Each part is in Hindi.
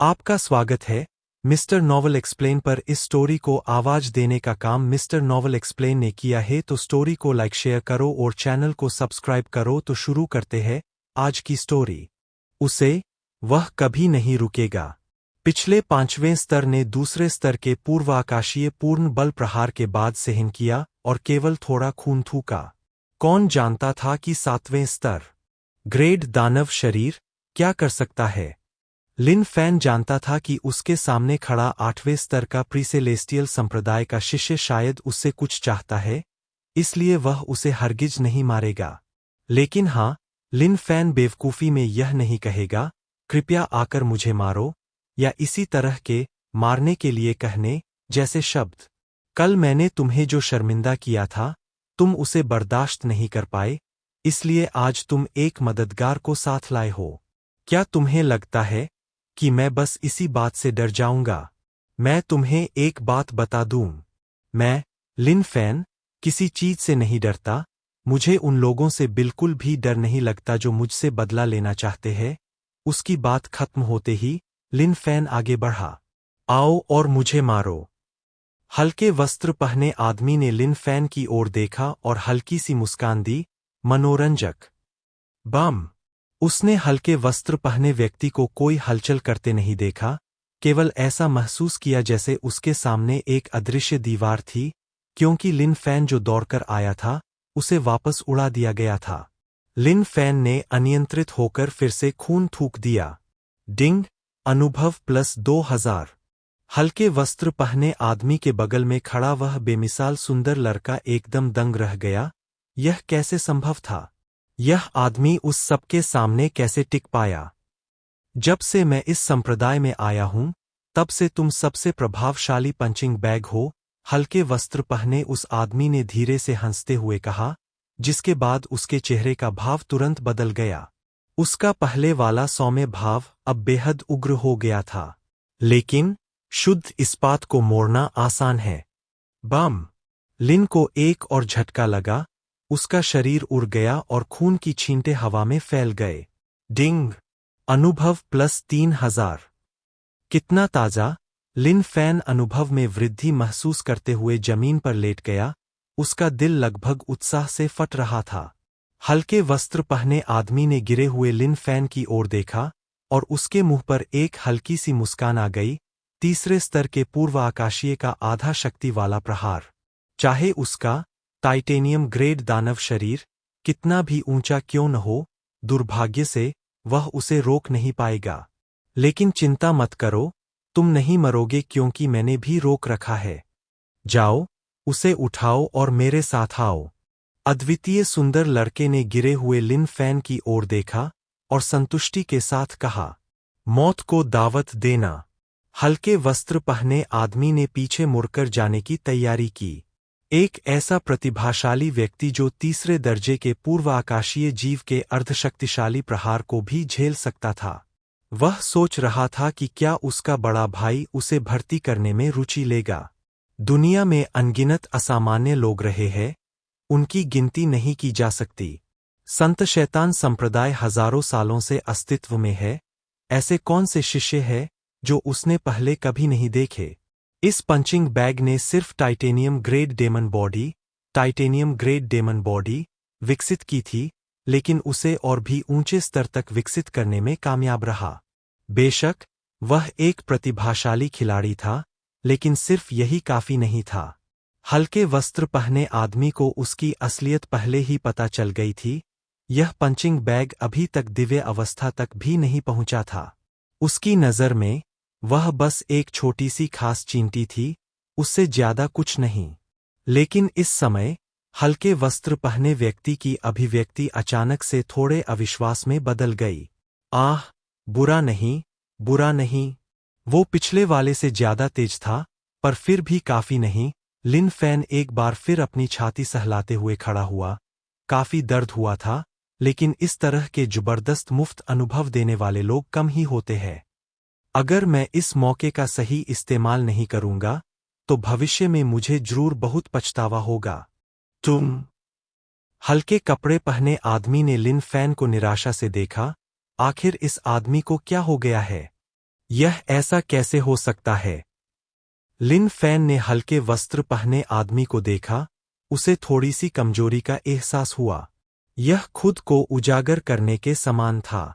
आपका स्वागत है मिस्टर नॉवल एक्सप्लेन पर। इस स्टोरी को आवाज देने का काम मिस्टर नॉवल एक्सप्लेन ने किया है, तो स्टोरी को लाइक शेयर करो और चैनल को सब्सक्राइब करो। तो शुरू करते हैं आज की स्टोरी। उसे वह कभी नहीं रुकेगा। पिछले 5वें स्तर ने दूसरे स्तर के पूर्वाकाशीय पूर्ण बल प्रहार के बाद सहन किया और केवल थोड़ा खून थूका। कौन जानता था कि 7वें स्तर ग्रेड दानव शरीर क्या कर सकता है। लिन फैन जानता था कि उसके सामने खड़ा 8वें स्तर का प्रीसेलेस्टियल संप्रदाय का शिष्य शायद उससे कुछ चाहता है, इसलिए वह उसे हरगिज नहीं मारेगा। लेकिन हाँ, लिन फैन बेवकूफ़ी में यह नहीं कहेगा, कृपया आकर मुझे मारो, या इसी तरह के मारने के लिए कहने जैसे शब्द। कल मैंने तुम्हें जो शर्मिंदा किया था, तुम उसे बर्दाश्त नहीं कर पाए, इसलिए आज तुम एक मददगार को साथ लाए हो। क्या तुम्हें लगता है कि मैं बस इसी बात से डर जाऊंगा? मैं तुम्हें एक बात बता दूं, मैं लिन फैन किसी चीज से नहीं डरता। मुझे उन लोगों से बिल्कुल भी डर नहीं लगता जो मुझसे बदला लेना चाहते हैं। उसकी बात खत्म होते ही लिन फैन आगे बढ़ा। आओ और मुझे मारो। हल्के वस्त्र पहने आदमी ने लिन फैन की ओर देखा और हल्की सी मुस्कान दी। मनोरंजक। बम। उसने हल्के वस्त्र पहने व्यक्ति को कोई हलचल करते नहीं देखा, केवल ऐसा महसूस किया जैसे उसके सामने एक अदृश्य दीवार थी, क्योंकि लिन फैन जो दौड़कर आया था उसे वापस उड़ा दिया गया था। लिन फैन ने अनियंत्रित होकर फिर से खून थूक दिया। डिंग। अनुभव प्लस 2000। हल्के वस्त्र पहने आदमी के बगल में खड़ा वह बेमिसाल सुंदर लड़का एकदम दंग रह गया। यह कैसे संभव था? यह आदमी उस सबके सामने कैसे टिक पाया? जब से मैं इस संप्रदाय में आया हूं, तब से तुम सबसे प्रभावशाली पंचिंग बैग हो, हल्के वस्त्र पहने उस आदमी ने धीरे से हंसते हुए कहा, जिसके बाद उसके चेहरे का भाव तुरंत बदल गया। उसका पहले वाला सौम्य भाव अब बेहद उग्र हो गया था। लेकिन शुद्ध इस्पात को मोड़ना आसान है। बम। लिन को एक और झटका लगा, उसका शरीर उड़ गया और खून की छींटे हवा में फैल गए। डिंग। अनुभव प्लस 3000। कितना ताजा! लिन फैन अनुभव में वृद्धि महसूस करते हुए जमीन पर लेट गया, उसका दिल लगभग उत्साह से फट रहा था। हल्के वस्त्र पहने आदमी ने गिरे हुए लिन फैन की ओर देखा और उसके मुंह पर एक हल्की सी मुस्कान आ गई। तीसरे स्तर के पूर्व आकाशीय का आधा शक्ति वाला प्रहार। चाहे उसका टाइटेनियम ग्रेड दानव शरीर कितना भी ऊंचा क्यों न हो, दुर्भाग्य से वह उसे रोक नहीं पाएगा। लेकिन चिंता मत करो, तुम नहीं मरोगे क्योंकि मैंने भी रोक रखा है। जाओ, उसे उठाओ और मेरे साथ आओ। अद्वितीय सुंदर लड़के ने गिरे हुए लिन फैन की ओर देखा और संतुष्टि के साथ कहा, मौत को दावत देना। हल्के वस्त्र पहने आदमी ने पीछे मुड़कर जाने की तैयारी की। एक ऐसा प्रतिभाशाली व्यक्ति जो तीसरे दर्जे के पूर्व आकाशीय जीव के अर्धशक्तिशाली प्रहार को भी झेल सकता था। वह सोच रहा था कि क्या उसका बड़ा भाई उसे भर्ती करने में रुचि लेगा। दुनिया में अनगिनत असामान्य लोग रहे हैं, उनकी गिनती नहीं की जा सकती। संत शैतान संप्रदाय हजारों सालों से अस्तित्व में है। ऐसे कौन से शिष्य हैं जो उसने पहले कभी नहीं देखे? इस पंचिंग बैग ने सिर्फ टाइटेनियम ग्रेड डेमन बॉडी विकसित की थी, लेकिन उसे और भी ऊंचे स्तर तक विकसित करने में कामयाब रहा। बेशक वह एक प्रतिभाशाली खिलाड़ी था, लेकिन सिर्फ यही काफी नहीं था। हल्के वस्त्र पहने आदमी को उसकी असलियत पहले ही पता चल गई थी। यह पंचिंग बैग अभी तक दिव्य अवस्था तक भी नहीं पहुंचा था। उसकी नज़र में वह बस एक छोटी सी खास चींटी थी, उससे ज्यादा कुछ नहीं। लेकिन इस समय हल्के वस्त्र पहने व्यक्ति की अभिव्यक्ति अचानक से थोड़े अविश्वास में बदल गई। आह, बुरा नहीं, बुरा नहीं। वो पिछले वाले से ज्यादा तेज था, पर फिर भी काफी नहीं। लिन फैन एक बार फिर अपनी छाती सहलाते हुए खड़ा हुआ। काफी दर्द हुआ था, लेकिन इस तरह के जबरदस्त मुफ्त अनुभव देने वाले लोग कम ही होते हैं। अगर मैं इस मौके का सही इस्तेमाल नहीं करूंगा, तो भविष्य में मुझे जरूर बहुत पछतावा होगा। तुम। हल्के कपड़े पहने आदमी ने लिन फैन को निराशा से देखा। आखिर इस आदमी को क्या हो गया है? यह ऐसा कैसे हो सकता है? लिन फैन ने हल्के वस्त्र पहने आदमी को देखा, उसे थोड़ी सी कमजोरी का एहसास हुआ। यह खुद को उजागर करने के समान था।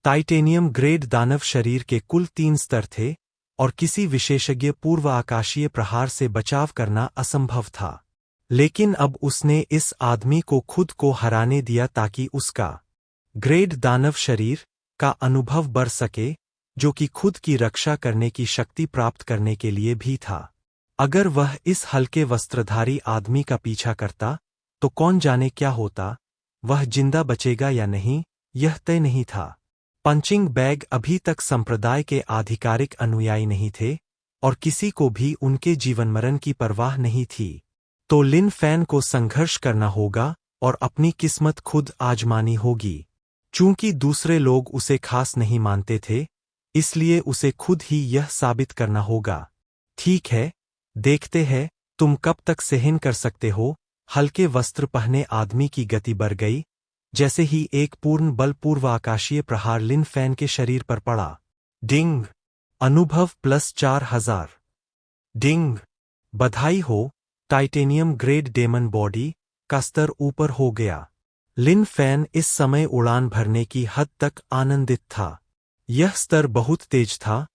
टाइटेनियम ग्रेड दानव शरीर के कुल 3 स्तर थे, और किसी विशेषज्ञ पूर्व आकाशीय प्रहार से बचाव करना असंभव था। लेकिन अब उसने इस आदमी को खुद को हराने दिया ताकि उसका ग्रेड दानव शरीर का अनुभव बढ़ सके, जो कि खुद की रक्षा करने की शक्ति प्राप्त करने के लिए भी था। अगर वह इस हल्के वस्त्रधारी आदमी का पीछा करता, तो कौन जाने क्या होता, वह जिंदा बचेगा या नहीं, यह तय नहीं था। पंचिंग बैग अभी तक संप्रदाय के आधिकारिक अनुयायी नहीं थे, और किसी को भी उनके जीवनमरण की परवाह नहीं थी। तो लिन फैन को संघर्ष करना होगा और अपनी किस्मत खुद आजमानी होगी। चूंकि दूसरे लोग उसे खास नहीं मानते थे, इसलिए उसे खुद ही यह साबित करना होगा। ठीक है, देखते हैं तुम कब तक सहन कर सकते हो। हल्के वस्त्र पहने आदमी की गति बढ़ गई, जैसे ही एक पूर्ण बलपूर्व आकाशीय प्रहार लिन फैन के शरीर पर पड़ा। डिंग! अनुभव +4000। डिंग! बधाई हो, टाइटेनियम ग्रेड डेमन बॉडी का स्तर ऊपर हो गया। लिन फैन इस समय उड़ान भरने की हद तक आनंदित था। यह स्तर बहुत तेज था,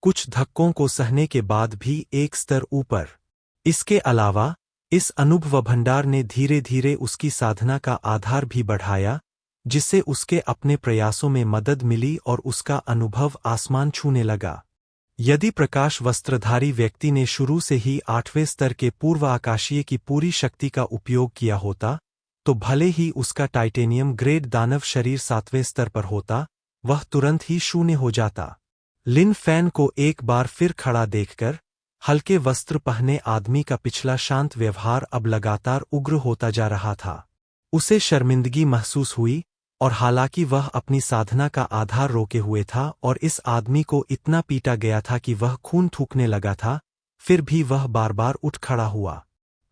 कुछ धक्कों को सहने के बाद भी एक स्तर ऊपर। इसके अलावा इस अनुभव भंडार ने धीरे धीरे उसकी साधना का आधार भी बढ़ाया, जिससे उसके अपने प्रयासों में मदद मिली और उसका अनुभव आसमान छूने लगा। यदि प्रकाश वस्त्रधारी व्यक्ति ने शुरू से ही 8वें स्तर के पूर्व आकाशीय की पूरी शक्ति का उपयोग किया होता, तो भले ही उसका टाइटेनियम ग्रेड दानव शरीर 7वें स्तर पर होता, वह तुरंत ही शून्य हो जाता। लिन फैन को एक बार फिर खड़ा देखकर हल्के वस्त्र पहने आदमी का पिछला शांत व्यवहार अब लगातार उग्र होता जा रहा था। उसे शर्मिंदगी महसूस हुई, और हालांकि वह अपनी साधना का आधार रोके हुए था और इस आदमी को इतना पीटा गया था कि वह खून थूकने लगा था, फिर भी वह बार बार उठ खड़ा हुआ।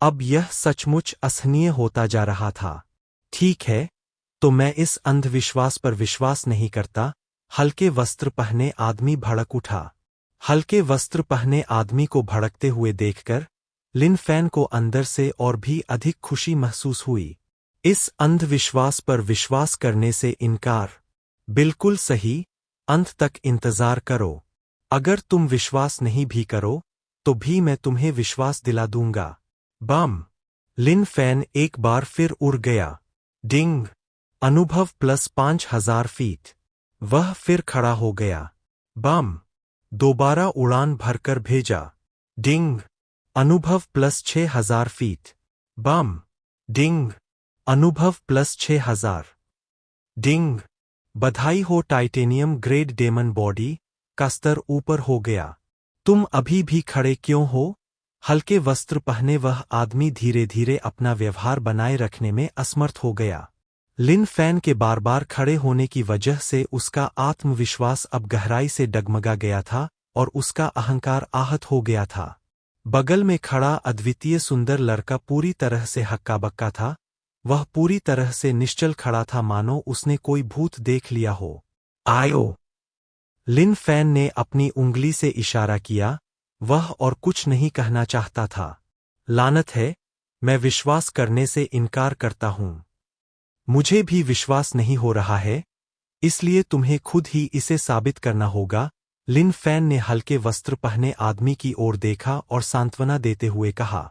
अब यह सचमुच असहनीय होता जा रहा था। ठीक है, तो मैं इस अंधविश्वास पर विश्वास नहीं करता। हल्के वस्त्र पहने आदमी भड़क उठा। हल्के वस्त्र पहने आदमी को भड़कते हुए देखकर लिन फैन को अंदर से और भी अधिक खुशी महसूस हुई। इस अंधविश्वास पर विश्वास करने से इनकार। बिल्कुल सही, अंत तक इंतजार करो। अगर तुम विश्वास नहीं भी करो, तो भी मैं तुम्हें विश्वास दिला दूंगा। बम! लिन फैन एक बार फिर उड़ गया। डिंग! अनुभव +5000 फीट। वह फिर खड़ा हो गया। बम! दोबारा उड़ान भरकर भेजा। डिंग! अनुभव +6000 फीट। बम! डिंग! अनुभव +6000। डिंग! बधाई हो, टाइटेनियम ग्रेड डेमन बॉडी का स्तर ऊपर हो गया। तुम अभी भी खड़े क्यों हो? हल्के वस्त्र पहने वह आदमी धीरे धीरे अपना व्यवहार बनाए रखने में असमर्थ हो गया। लिन फैन के बार बार खड़े होने की वजह से उसका आत्मविश्वास अब गहराई से डगमगा गया था और उसका अहंकार आहत हो गया था। बगल में खड़ा अद्वितीय सुंदर लड़का पूरी तरह से हक्का बक्का था। वह पूरी तरह से निश्चल खड़ा था, मानो उसने कोई भूत देख लिया हो। आयो! लिन फैन ने अपनी उंगली से इशारा किया। वह और कुछ नहीं कहना चाहता था। लानत है, मैं विश्वास करने से इनकार करता हूं। मुझे भी विश्वास नहीं हो रहा है, इसलिए तुम्हें खुद ही इसे साबित करना होगा। लिन फैन ने हल्के वस्त्र पहने आदमी की ओर देखा और सांत्वना देते हुए कहा,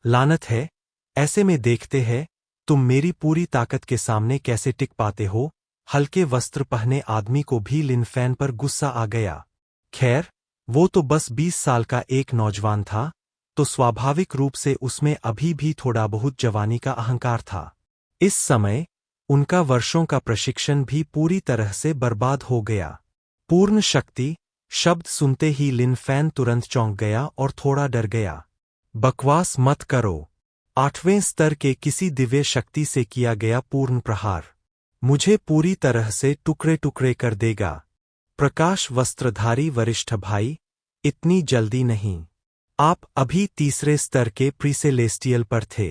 लानत है, ऐसे में देखते हैं तुम मेरी पूरी ताकत के सामने कैसे टिक पाते हो। हल्के वस्त्र पहने आदमी को भी लिन फैन पर गुस्सा आ गया। खैर, वो तो बस 20 साल का एक नौजवान था, तो स्वाभाविक रूप से उसमें अभी भी थोड़ा बहुत जवानी का अहंकार था। इस समय उनका वर्षों का प्रशिक्षण भी पूरी तरह से बर्बाद हो गया। पूर्ण शक्ति शब्द सुनते ही लिन फैन तुरंत चौंक गया और थोड़ा डर गया। बकवास मत करो। 8वें स्तर के किसी दिव्य शक्ति से किया गया पूर्ण प्रहार मुझे पूरी तरह से टुकड़े टुकड़े कर देगा। प्रकाश वस्त्रधारी वरिष्ठ भाई, इतनी जल्दी नहीं। आप अभी तीसरे स्तर के प्रीसेलेस्टियल पर थे,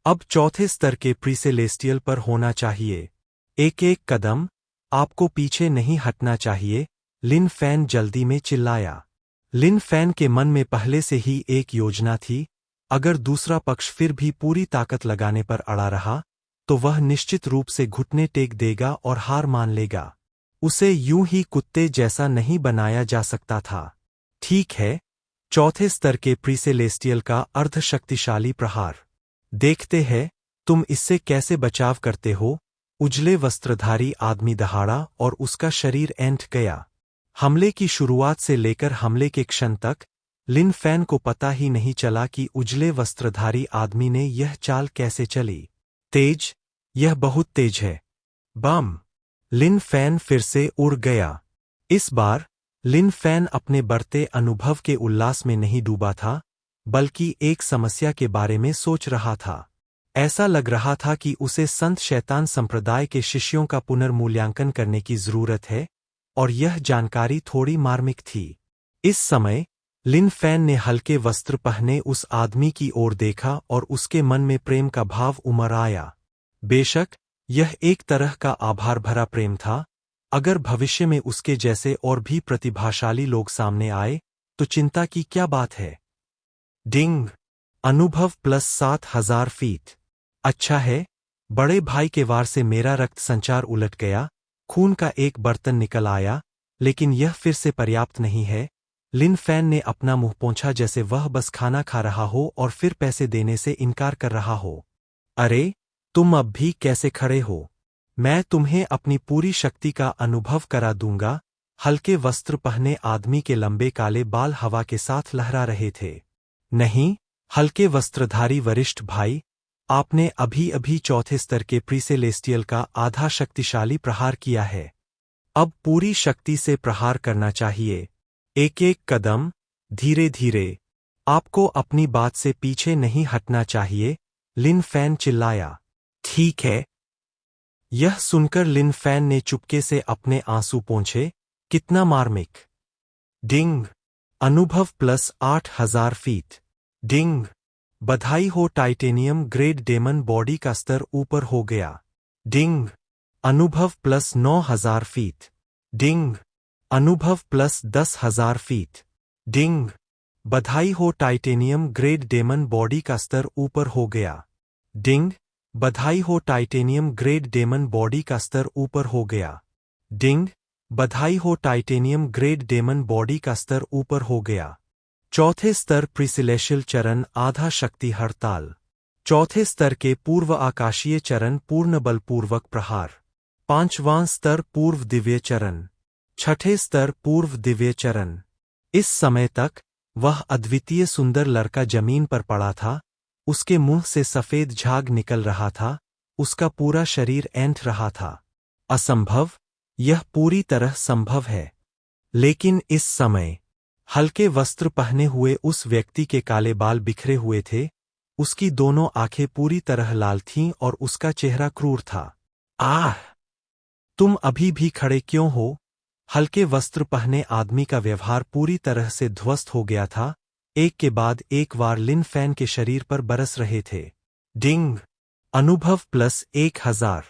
अब चौथे स्तर के प्रीसेलेस्टियल पर होना चाहिए। एक एक कदम आपको पीछे नहीं हटना चाहिए। लिन फैन जल्दी में चिल्लाया। लिन फैन के मन में पहले से ही एक योजना थी, अगर दूसरा पक्ष फिर भी पूरी ताकत लगाने पर अड़ा रहा तो वह निश्चित रूप से घुटने टेक देगा और हार मान लेगा। उसे यूं ही कुत्ते जैसा नहीं बनाया जा सकता था। ठीक है, चौथे स्तर के प्रीसेलेस्टियल का अर्धशक्तिशाली प्रहार। देखते हैं तुम इससे कैसे बचाव करते हो। उजले वस्त्रधारी आदमी दहाड़ा और उसका शरीर ऐंठ गया। हमले की शुरुआत से लेकर हमले के क्षण तक लिन फैन को पता ही नहीं चला कि उजले वस्त्रधारी आदमी ने यह चाल कैसे चली। तेज, यह बहुत तेज है। बम! लिन फैन फिर से उड़ गया। इस बार लिन फैन अपने बढ़ते अनुभव के उल्लास में नहीं डूबा था, बल्कि एक समस्या के बारे में सोच रहा था। ऐसा लग रहा था कि उसे संत शैतान संप्रदाय के शिष्यों का पुनर्मूल्यांकन करने की जरूरत है, और यह जानकारी थोड़ी मार्मिक थी। इस समय लिन फैन ने हल्के वस्त्र पहने उस आदमी की ओर देखा और उसके मन में प्रेम का भाव उमड़ आया। बेशक यह एक तरह का आभार भरा प्रेम था। अगर भविष्य में उसके जैसे और भी प्रतिभाशाली लोग सामने आए तो चिंता की क्या बात है। डिंग! अनुभव प्लस 7000 फीट। अच्छा है, बड़े भाई के वार से मेरा रक्त संचार उलट गया, खून का एक बर्तन निकल आया, लेकिन यह फिर से पर्याप्त नहीं है। लिन फैन ने अपना मुंह पोंछा जैसे वह बस खाना खा रहा हो और फिर पैसे देने से इनकार कर रहा हो। अरे, तुम अब भी कैसे खड़े हो? मैं तुम्हें अपनी पूरी शक्ति का अनुभव करा दूंगा। हल्के वस्त्र पहने आदमी के लंबे काले बाल हवा के साथ लहरा रहे थे। नहीं, हल्के वस्त्रधारी वरिष्ठ भाई, आपने अभी अभी चौथे स्तर के प्रीसेलेस्टियल का आधा शक्तिशाली प्रहार किया है। अब पूरी शक्ति से प्रहार करना चाहिए। एक एक कदम, धीरे धीरे। आपको अपनी बात से पीछे नहीं हटना चाहिए, लिन फैन चिल्लाया। ठीक है। यह सुनकर लिन फैन ने चुपके से अपने आंसू पोंछे। कितना मार्मिक! डिंग! अनुभव प्लस 8000 फीट। डिंग! बधाई हो, टाइटेनियम ग्रेड डेमन बॉडी का स्तर ऊपर हो गया। डिंग! अनुभव प्लस 9000 फीट। डिंग! अनुभव प्लस 10,000 फीट। डिंग! बधाई हो, टाइटेनियम ग्रेड डेमन बॉडी का स्तर ऊपर हो गया। डिंग! बधाई हो, टाइटेनियम ग्रेड डेमन बॉडी का स्तर ऊपर हो गया। डिंग! बधाई हो, टाइटेनियम ग्रेड डेमन बॉडी का स्तर ऊपर हो गया। चौथे स्तर प्रीसेलेशियल चरण आधा शक्ति हड़ताल। चौथे स्तर के पूर्व आकाशीय चरण पूर्ण बलपूर्वक प्रहार। पांचवां स्तर पूर्व दिव्य चरण। छठे स्तर पूर्व दिव्य चरण। इस समय तक वह अद्वितीय सुंदर लड़का जमीन पर पड़ा था। उसके मुंह से सफेद झाग निकल रहा था, उसका पूरा शरीर ऐंठ रहा था। असंभव! यह पूरी तरह संभव है। लेकिन इस समय हल्के वस्त्र पहने हुए उस व्यक्ति के काले बाल बिखरे हुए थे, उसकी दोनों आंखें पूरी तरह लाल थीं और उसका चेहरा क्रूर था। आह! तुम अभी भी खड़े क्यों हो? हल्के वस्त्र पहने आदमी का व्यवहार पूरी तरह से ध्वस्त हो गया था। एक के बाद एक वार लिन फैन के शरीर पर बरस रहे थे। डिंग! अनुभव प्लस 1000।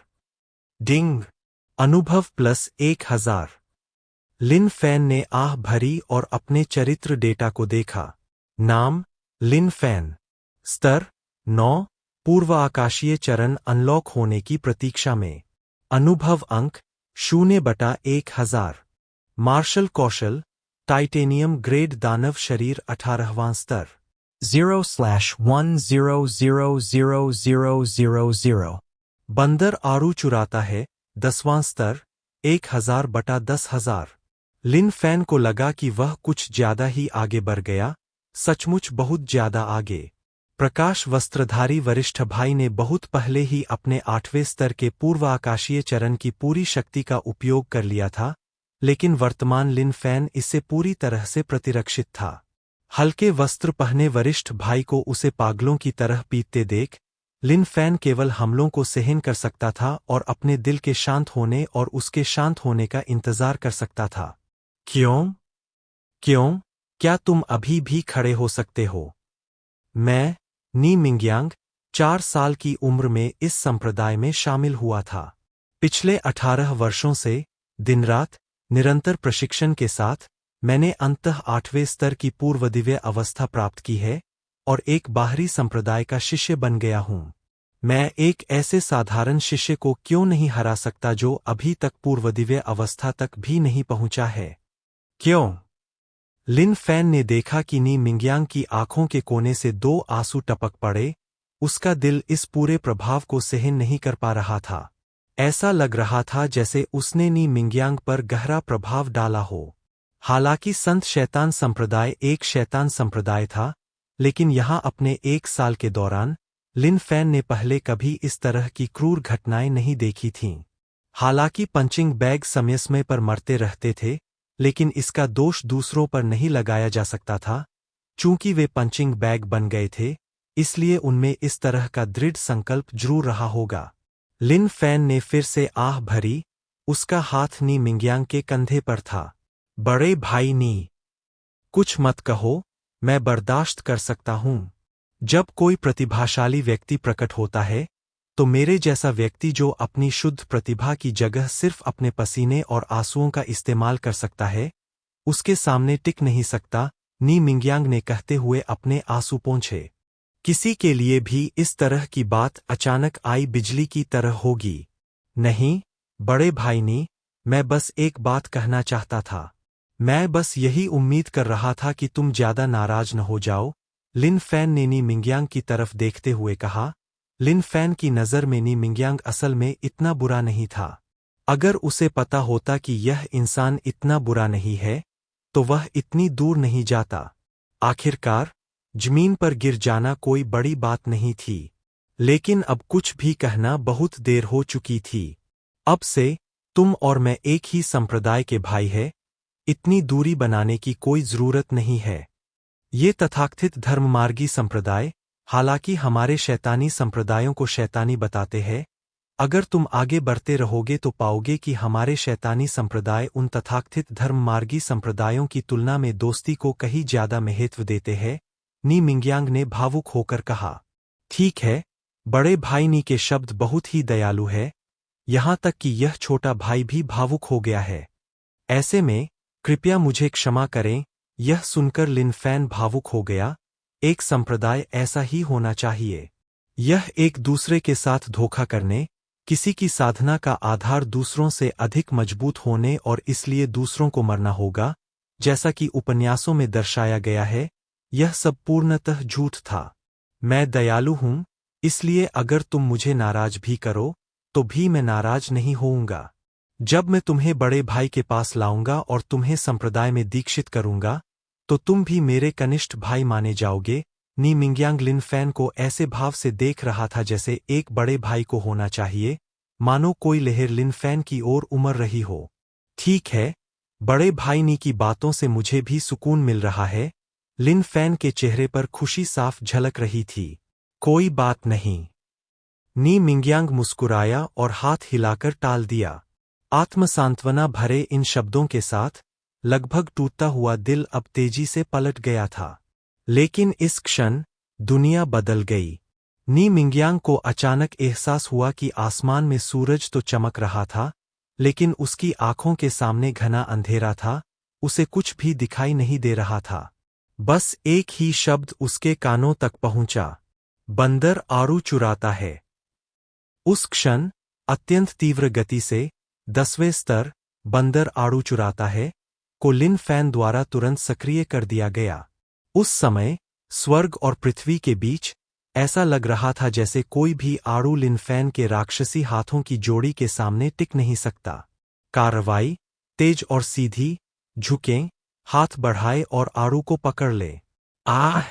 डिंग! अनुभव प्लस 1000। लिन फैन ने आह भरी और अपने चरित्र डेटा को देखा। नाम लिन फैन। स्तर 9, पूर्व आकाशीय चरण अनलॉक होने की प्रतीक्षा में। अनुभव अंक 0/1000। मार्शल कौशल टाइटेनियम ग्रेड दानव शरीर 18वां स्तर। 0/10000000। बंदर आड़ू चुराता है 10वां स्तर 1000/10,000। लिन फैन को लगा कि वह कुछ ज्यादा ही आगे बढ़ गया, सचमुच बहुत ज्यादा आगे। प्रकाश वस्त्रधारी वरिष्ठ भाई ने बहुत पहले ही अपने 8वें स्तर के पूर्व आकाशीय चरण की पूरी शक्ति का उपयोग कर लिया था, लेकिन वर्तमान लिन फैन इससे पूरी तरह से प्रतिरक्षित था। हल्के वस्त्र पहने वरिष्ठ भाई को उसे पागलों की तरह पीटते देख लिन फैन केवल हमलों को सहन कर सकता था और अपने दिल के शांत होने और उसके शांत होने का इंतजार कर सकता था। क्यों? क्यों? क्या तुम अभी भी खड़े हो सकते हो? मैं, नी मिंगयांग, 4 साल की उम्र में इस संप्रदाय में शामिल हुआ था। पिछले 18 वर्षों से दिन रात निरंतर प्रशिक्षण के साथ मैंने अंततः 8वें स्तर की पूर्व दिव्य अवस्था प्राप्त की है और एक बाहरी संप्रदाय का शिष्य बन गया हूं। मैं एक ऐसे साधारण शिष्य को क्यों नहीं हरा सकता जो अभी तक पूर्व दिव्य अवस्था तक भी नहीं पहुंचा है? क्यों? लिन फैन ने देखा कि नी मिंग्यांग की आंखों के कोने से 2 आंसू टपक पड़े। उसका दिल इस पूरे प्रभाव को सहन नहीं कर पा रहा था। ऐसा लग रहा था जैसे उसने नी मिंग्यांग पर गहरा प्रभाव डाला हो। हालांकि संत शैतान संप्रदाय एक शैतान संप्रदाय था, लेकिन यहां अपने 1 साल के दौरान लिन फैन ने पहले कभी इस तरह की क्रूर घटनाएं नहीं देखी थीं। हालांकि पंचिंग बैग समय समय पर मरते रहते थे, लेकिन इसका दोष दूसरों पर नहीं लगाया जा सकता था। चूंकि वे पंचिंग बैग बन गए थे, इसलिए उनमें इस तरह का दृढ़ संकल्प जरूर रहा होगा। लिन फैन ने फिर से आह भरी। उसका हाथ नी मिंग्यांग के कंधे पर था। बड़े भाई नी, कुछ मत कहो, मैं बर्दाश्त कर सकता हूं। जब कोई प्रतिभाशाली व्यक्ति प्रकट होता है, तो मेरे जैसा व्यक्ति जो अपनी शुद्ध प्रतिभा की जगह सिर्फ अपने पसीने और आंसुओं का इस्तेमाल कर सकता है, उसके सामने टिक नहीं सकता, नी मिंग्यांग ने कहते हुए अपने आंसू पोंछे। किसी के लिए भी इस तरह की बात अचानक आई बिजली की तरह होगी। नहीं, बड़े भाई नी, मैं बस एक बात कहना चाहता था। मैं बस यही उम्मीद कर रहा था कि तुम ज्यादा नाराज न हो जाओ। लिन फैन ने नी मिंग्यांग की तरफ देखते हुए कहा। लिन फैन की नज़र में नी मिंग्यांग असल में इतना बुरा नहीं था। अगर उसे पता होता कि यह इंसान इतना बुरा नहीं है, तो वह इतनी दूर नहीं जाता। आखिरकार जमीन पर गिर जाना कोई बड़ी बात नहीं थी। लेकिन अब कुछ भी कहना बहुत देर हो चुकी थी। अब से तुम और मैं एक ही संप्रदाय के भाई हैं। इतनी दूरी बनाने की कोई जरूरत नहीं है। ये तथाकथित धर्ममार्गी संप्रदाय, हालांकि हमारे शैतानी संप्रदायों को शैतानी बताते हैं, अगर तुम आगे बढ़ते रहोगे तो पाओगे कि हमारे शैतानी संप्रदाय उन तथाकथित धर्ममार्गी संप्रदायों की तुलना में दोस्ती को कहीं ज्यादा महत्व देते हैं। नी मिंग्यांग ने भावुक होकर कहा। ठीक है, बड़े भाई नी के शब्द बहुत ही दयालु है, यहां तक कि यह छोटा भाई भी भावुक हो गया है। ऐसे में कृपया मुझे क्षमा करें। यह सुनकर लिन फैन भावुक हो गया। एक संप्रदाय ऐसा ही होना चाहिए। यह एक दूसरे के साथ धोखा करने, किसी की साधना का आधार दूसरों से अधिक मजबूत होने और इसलिए दूसरों को मरना होगा, जैसा कि उपन्यासों में दर्शाया गया है, यह सब पूर्णतः झूठ था। मैं दयालु हूं, इसलिए अगर तुम मुझे नाराज भी करो, तो भी मैं नाराज नहीं होऊंगा। जब मैं तुम्हें बड़े भाई के पास लाऊंगा और तुम्हें संप्रदाय में दीक्षित करूंगा, तो तुम भी मेरे कनिष्ठ भाई माने जाओगे। नी मिंग्यांग लिन फैन को ऐसे भाव से देख रहा था जैसे एक बड़े भाई को होना चाहिए, मानो कोई लहर लिन फैन की ओर उमड़ रही हो। ठीक है, बड़े भाई नी की बातों से मुझे भी सुकून मिल रहा है। लिन फैन के चेहरे पर खुशी साफ झलक रही थी। कोई बात नहीं। नी मिंग्यांग मुस्कुराया और हाथ हिलाकर टाल दिया। आत्मसांत्वना भरे इन शब्दों के साथ लगभग टूटता हुआ दिल अब तेजी से पलट गया था। लेकिन इस क्षण दुनिया बदल गई। नी मिंग्यांग को अचानक एहसास हुआ कि आसमान में सूरज तो चमक रहा था, लेकिन उसकी आंखों के सामने घना अंधेरा था। उसे कुछ भी दिखाई नहीं दे रहा था। बस एक ही शब्द उसके कानों तक पहुंचा। बंदर आड़ू चुराता है। उस क्षण अत्यंत तीव्र गति से 10वें स्तर बंदर आड़ू चुराता है को लिन फैन द्वारा तुरंत सक्रिय कर दिया गया। उस समय स्वर्ग और पृथ्वी के बीच ऐसा लग रहा था जैसे कोई भी आड़ू लिन फैन के राक्षसी हाथों की जोड़ी के सामने टिक नहीं सकता। कार्रवाई तेज और सीधी, झुकें, हाथ बढ़ाए और आड़ू को पकड़ ले। आह!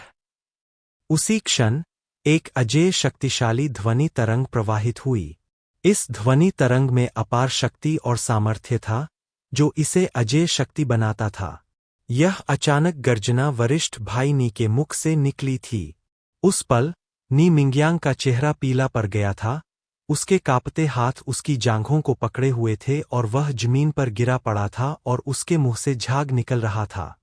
उसी क्षण एक अजेय शक्तिशाली ध्वनि तरंग प्रवाहित हुई। इस ध्वनि तरंग में अपार शक्ति और सामर्थ्य था, जो इसे अजेय शक्ति बनाता था। यह अचानक गर्जना वरिष्ठ भाई नी के मुख से निकली थी। उस पल नी मिंग्यांग का चेहरा पीला पड़ गया था। उसके कांपते हाथ उसकी जांघों को पकड़े हुए थे और वह जमीन पर गिरा पड़ा था और उसके मुंह से झाग निकल रहा था।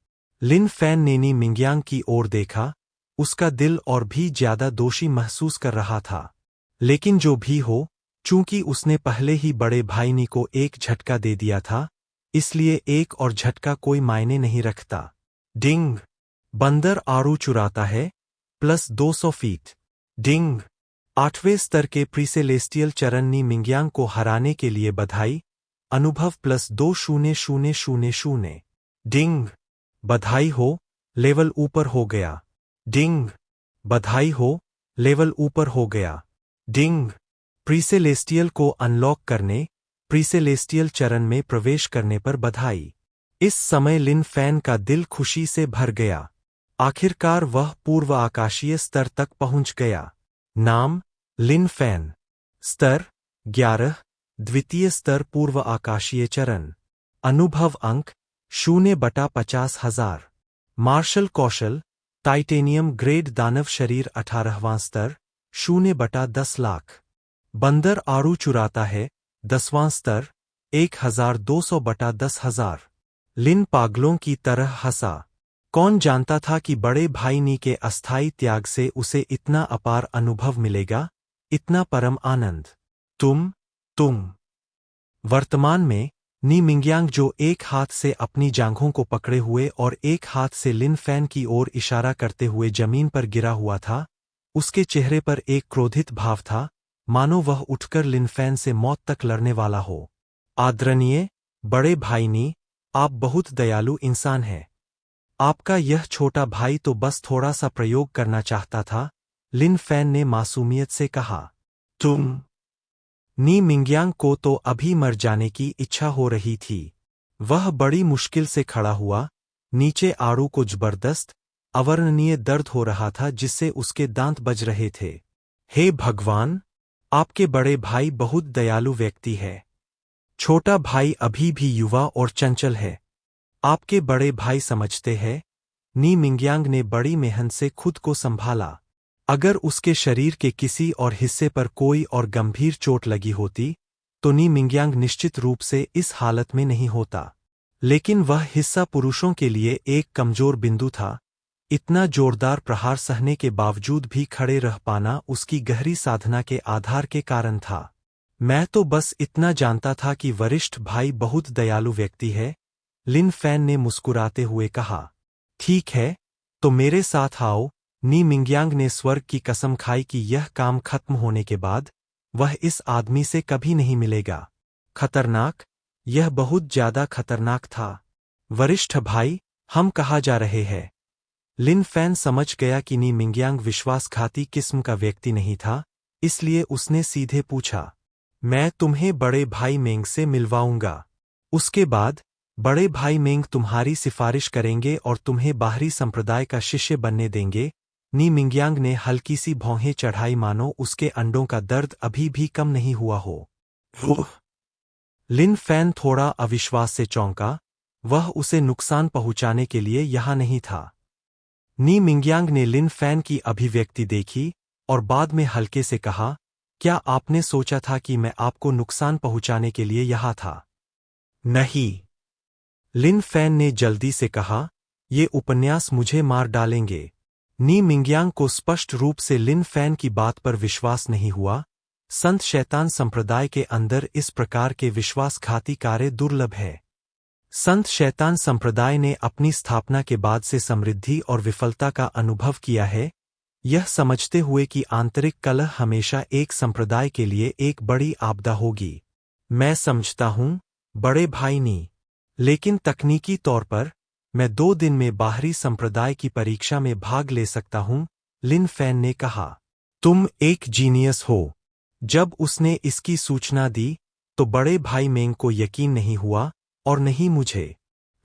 लिन फैन ने नी मिंग्यांग की ओर देखा। उसका दिल और भी ज्यादा दोषी महसूस कर रहा था। लेकिन जो भी हो, चूंकि उसने पहले ही बड़े भाई नी को एक झटका दे दिया था, इसलिए एक और झटका कोई मायने नहीं रखता। डिंग। बंदर आड़ू चुराता है प्लस 200 फीट। डिंग। 8वें स्तर के प्रीसेलेस्टियल चरण नी मिंग्यांग को हराने के लिए बधाई। अनुभव प्लस 20000। डिंग। बधाई हो, लेवल ऊपर हो गया। डिंग। बधाई हो, लेवल ऊपर हो गया। डिंग। प्रीसेलेस्टियल को अनलॉक करने, प्रीसेलेस्टियल चरण में प्रवेश करने पर बधाई। इस समय लिन फैन का दिल खुशी से भर गया। आखिरकार वह पूर्व आकाशीय स्तर तक पहुंच गया। नाम लिन फैन। स्तर 11। द्वितीय स्तर पूर्व आकाशीय चरण। अनुभव अंक 0/50,000। मार्शल कौशल टाइटेनियम ग्रेड दानव शरीर 18वां स्तर 0/10 लाख। बंदर आड़ू चुराता है 10वां स्तर 1200/10,000। लिन पागलों की तरह हंसा। कौन जानता था कि बड़े भाई नी के अस्थायी त्याग से उसे इतना अपार अनुभव मिलेगा, इतना परम आनंद। तुम वर्तमान में नी मिंग्यांग जो एक हाथ से अपनी जांघों को पकड़े हुए और एक हाथ से लिन फैन की ओर इशारा करते हुए जमीन पर गिरा हुआ था, उसके चेहरे पर एक क्रोधित भाव था, मानो वह उठकर लिन फैन से मौत तक लड़ने वाला हो। आदरणीय बड़े भाई नी, आप बहुत दयालु इंसान हैं। आपका यह छोटा भाई तो बस थोड़ा सा प्रयोग करना चाहता था, लिन फैन ने मासूमियत से कहा। तुम नी मिंग्यांग को तो अभी मर जाने की इच्छा हो रही थी। वह बड़ी मुश्किल से खड़ा हुआ, नीचे आड़ू को जबरदस्त, अवर्णनीय दर्द हो रहा था जिससे उसके दांत बज रहे थे। हे भगवान, आपके बड़े भाई बहुत दयालु व्यक्ति है। छोटा भाई अभी भी युवा और चंचल है। आपके बड़े भाई समझते हैं। नी मिंग्यांग ने बड़ी मेहनत से खुद को संभाला। अगर उसके शरीर के किसी और हिस्से पर कोई और गंभीर चोट लगी होती, तो नी मिंग्यांग निश्चित रूप से इस हालत में नहीं होता। लेकिन वह हिस्सा पुरुषों के लिए एक कमजोर बिंदु था। इतना जोरदार प्रहार सहने के बावजूद भी खड़े रह पाना उसकी गहरी साधना के आधार के कारण था। मैं तो बस इतना जानता था कि वरिष्ठ भाई बहुत दयालु व्यक्ति है, लिन फैन ने मुस्कुराते हुए कहा। ठीक है, तो मेरे साथ आओ। नी मिंग्यांग ने स्वर्ग की कसम खाई कि यह काम खत्म होने के बाद वह इस आदमी से कभी नहीं मिलेगा। खतरनाक, यह बहुत ज्यादा खतरनाक था। वरिष्ठ भाई, हम कहाँ जा रहे हैं? लिन फैन समझ गया कि नी मिंग्यांग विश्वासघाती किस्म का व्यक्ति नहीं था, इसलिए उसने सीधे पूछा। मैं तुम्हें बड़े भाई मेंग से मिलवाऊंगा। उसके बाद बड़े भाई मेंग तुम्हारी सिफारिश करेंगे और तुम्हें बाहरी संप्रदाय का शिष्य बनने देंगे। नी मिंग्यांग ने हल्की सी भौहें चढ़ाई मानो उसके अंडों का दर्द अभी भी कम नहीं हुआ हो। लिन फैन थोड़ा अविश्वास से चौंका, वह उसे नुकसान पहुंचाने के लिए यहाँ नहीं था। नी मिंग्यांग ने लिन फैन की अभिव्यक्ति देखी और बाद में हल्के से कहा, क्या आपने सोचा था कि मैं आपको नुकसान पहुंचाने के लिए यहाँ था? नहीं। लिन फैन ने जल्दी से कहा, ये उपन्यास मुझे मार डालेंगे। नी मिंग्यांग को स्पष्ट रूप से लिन फैन की बात पर विश्वास नहीं हुआ। संत शैतान संप्रदाय के अंदर इस प्रकार के विश्वासघाती कार्य दुर्लभ है। संत शैतान संप्रदाय ने अपनी स्थापना के बाद से समृद्धि और विफलता का अनुभव किया है, यह समझते हुए कि आंतरिक कलह हमेशा एक संप्रदाय के लिए एक बड़ी आपदा होगी। मैं समझता हूं, बड़े भाई नी, लेकिन तकनीकी तौर पर मैं 2 दिन में बाहरी संप्रदाय की परीक्षा में भाग ले सकता हूं, लिन फैन ने कहा। तुम एक जीनियस हो। जब उसने इसकी सूचना दी, तो बड़े भाई मेंग को यकीन नहीं हुआ और नहीं मुझे।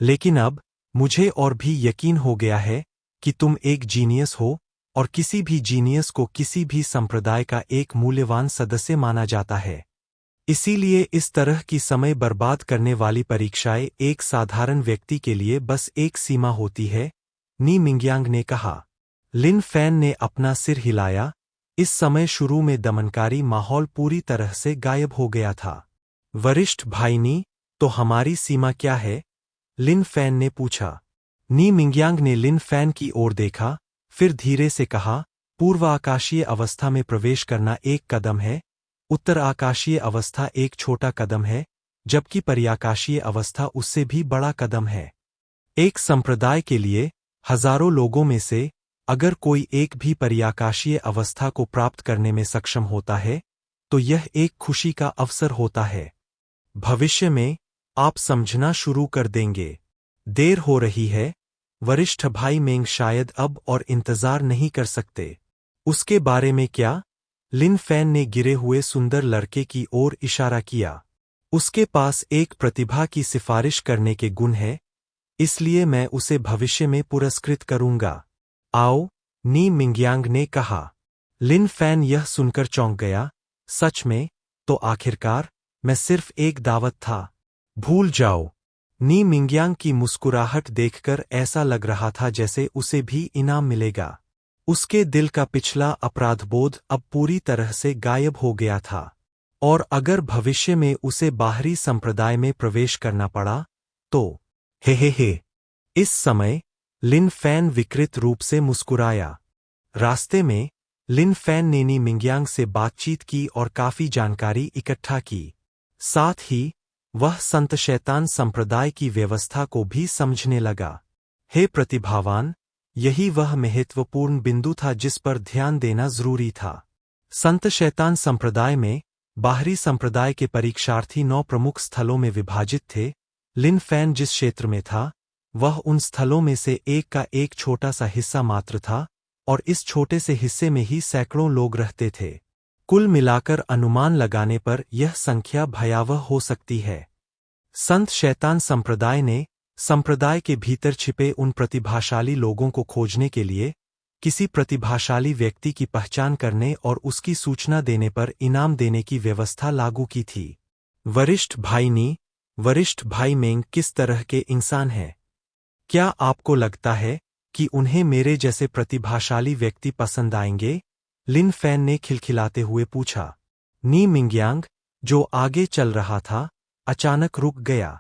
लेकिन अब मुझे और भी यकीन हो गया है कि तुम एक जीनियस हो और किसी भी जीनियस को किसी भी संप्रदाय का एक मूल्यवान सदस्य माना जाता है। इसीलिए इस तरह की समय बर्बाद करने वाली परीक्षाएं एक साधारण व्यक्ति के लिए बस एक सीमा होती है, नी मिंग्यांग ने कहा। लिन फैन ने अपना सिर हिलाया। इस समय शुरू में दमनकारी माहौल पूरी तरह से गायब हो गया था। वरिष्ठ भाई नी, तो हमारी सीमा क्या है? लिन फैन ने पूछा। नी मिंग्यांग ने लिन फैन की ओर देखा, फिर धीरे से कहा, पूर्व आकाशीय अवस्था में प्रवेश करना एक कदम है, उत्तर आकाशीय अवस्था एक छोटा कदम है, जबकि पर्याकाशीय अवस्था उससे भी बड़ा कदम है। एक संप्रदाय के लिए हजारों लोगों में से अगर कोई एक भी पर्याकाशीय अवस्था को प्राप्त करने में सक्षम होता है तो यह एक खुशी का अवसर होता है। भविष्य में आप समझना शुरू कर देंगे। देर हो रही है, वरिष्ठ भाई मेंग शायद अब और इंतजार नहीं कर सकते। उसके बारे में क्या? लिन फैन ने गिरे हुए सुंदर लड़के की ओर इशारा किया। उसके पास एक प्रतिभा की सिफारिश करने के गुण है, इसलिए मैं उसे भविष्य में पुरस्कृत करूंगा। आओ, नी मिंगयांग ने कहा। लिन फैन यह सुनकर चौंक गया। सच में? तो आखिरकार मैं सिर्फ एक दावत था। भूल जाओ। नी मिंगयांग की मुस्कुराहट देखकर ऐसा लग रहा था जैसे उसे भी इनाम मिलेगा। उसके दिल का पिछला अपराधबोध अब पूरी तरह से गायब हो गया था। और अगर भविष्य में उसे बाहरी संप्रदाय में प्रवेश करना पड़ा तो हे। इस समय लिन फैन विकृत रूप से मुस्कुराया। रास्ते में लिन फैन ने नी मिंगयांग से बातचीत की और काफी जानकारी इकट्ठा की। साथ ही वह संत शैतान संप्रदाय की व्यवस्था को भी समझने लगा। हे प्रतिभावान, यही वह महत्वपूर्ण बिंदु था जिस पर ध्यान देना जरूरी था। संत शैतान संप्रदाय में बाहरी संप्रदाय के परीक्षार्थी 9 प्रमुख स्थलों में विभाजित थे। लिन फैन जिस क्षेत्र में था वह उन स्थलों में से एक का एक छोटा सा हिस्सा मात्र था और इस छोटे से हिस्से में ही सैकड़ों लोग रहते थे। कुल मिलाकर अनुमान लगाने पर यह संख्या भयावह हो सकती है। संत शैतान संप्रदाय ने संप्रदाय के भीतर छिपे उन प्रतिभाशाली लोगों को खोजने के लिए किसी प्रतिभाशाली व्यक्ति की पहचान करने और उसकी सूचना देने पर इनाम देने की व्यवस्था लागू की थी। वरिष्ठ भाई नी, वरिष्ठ भाई मेंग किस तरह के इंसान हैं? क्या आपको लगता है कि उन्हें मेरे जैसे प्रतिभाशाली व्यक्ति पसंद आएंगे? लिन फैन ने खिलखिलाते हुए पूछा। नी मिंगयांग, जो आगे चल रहा था, अचानक रुक गया।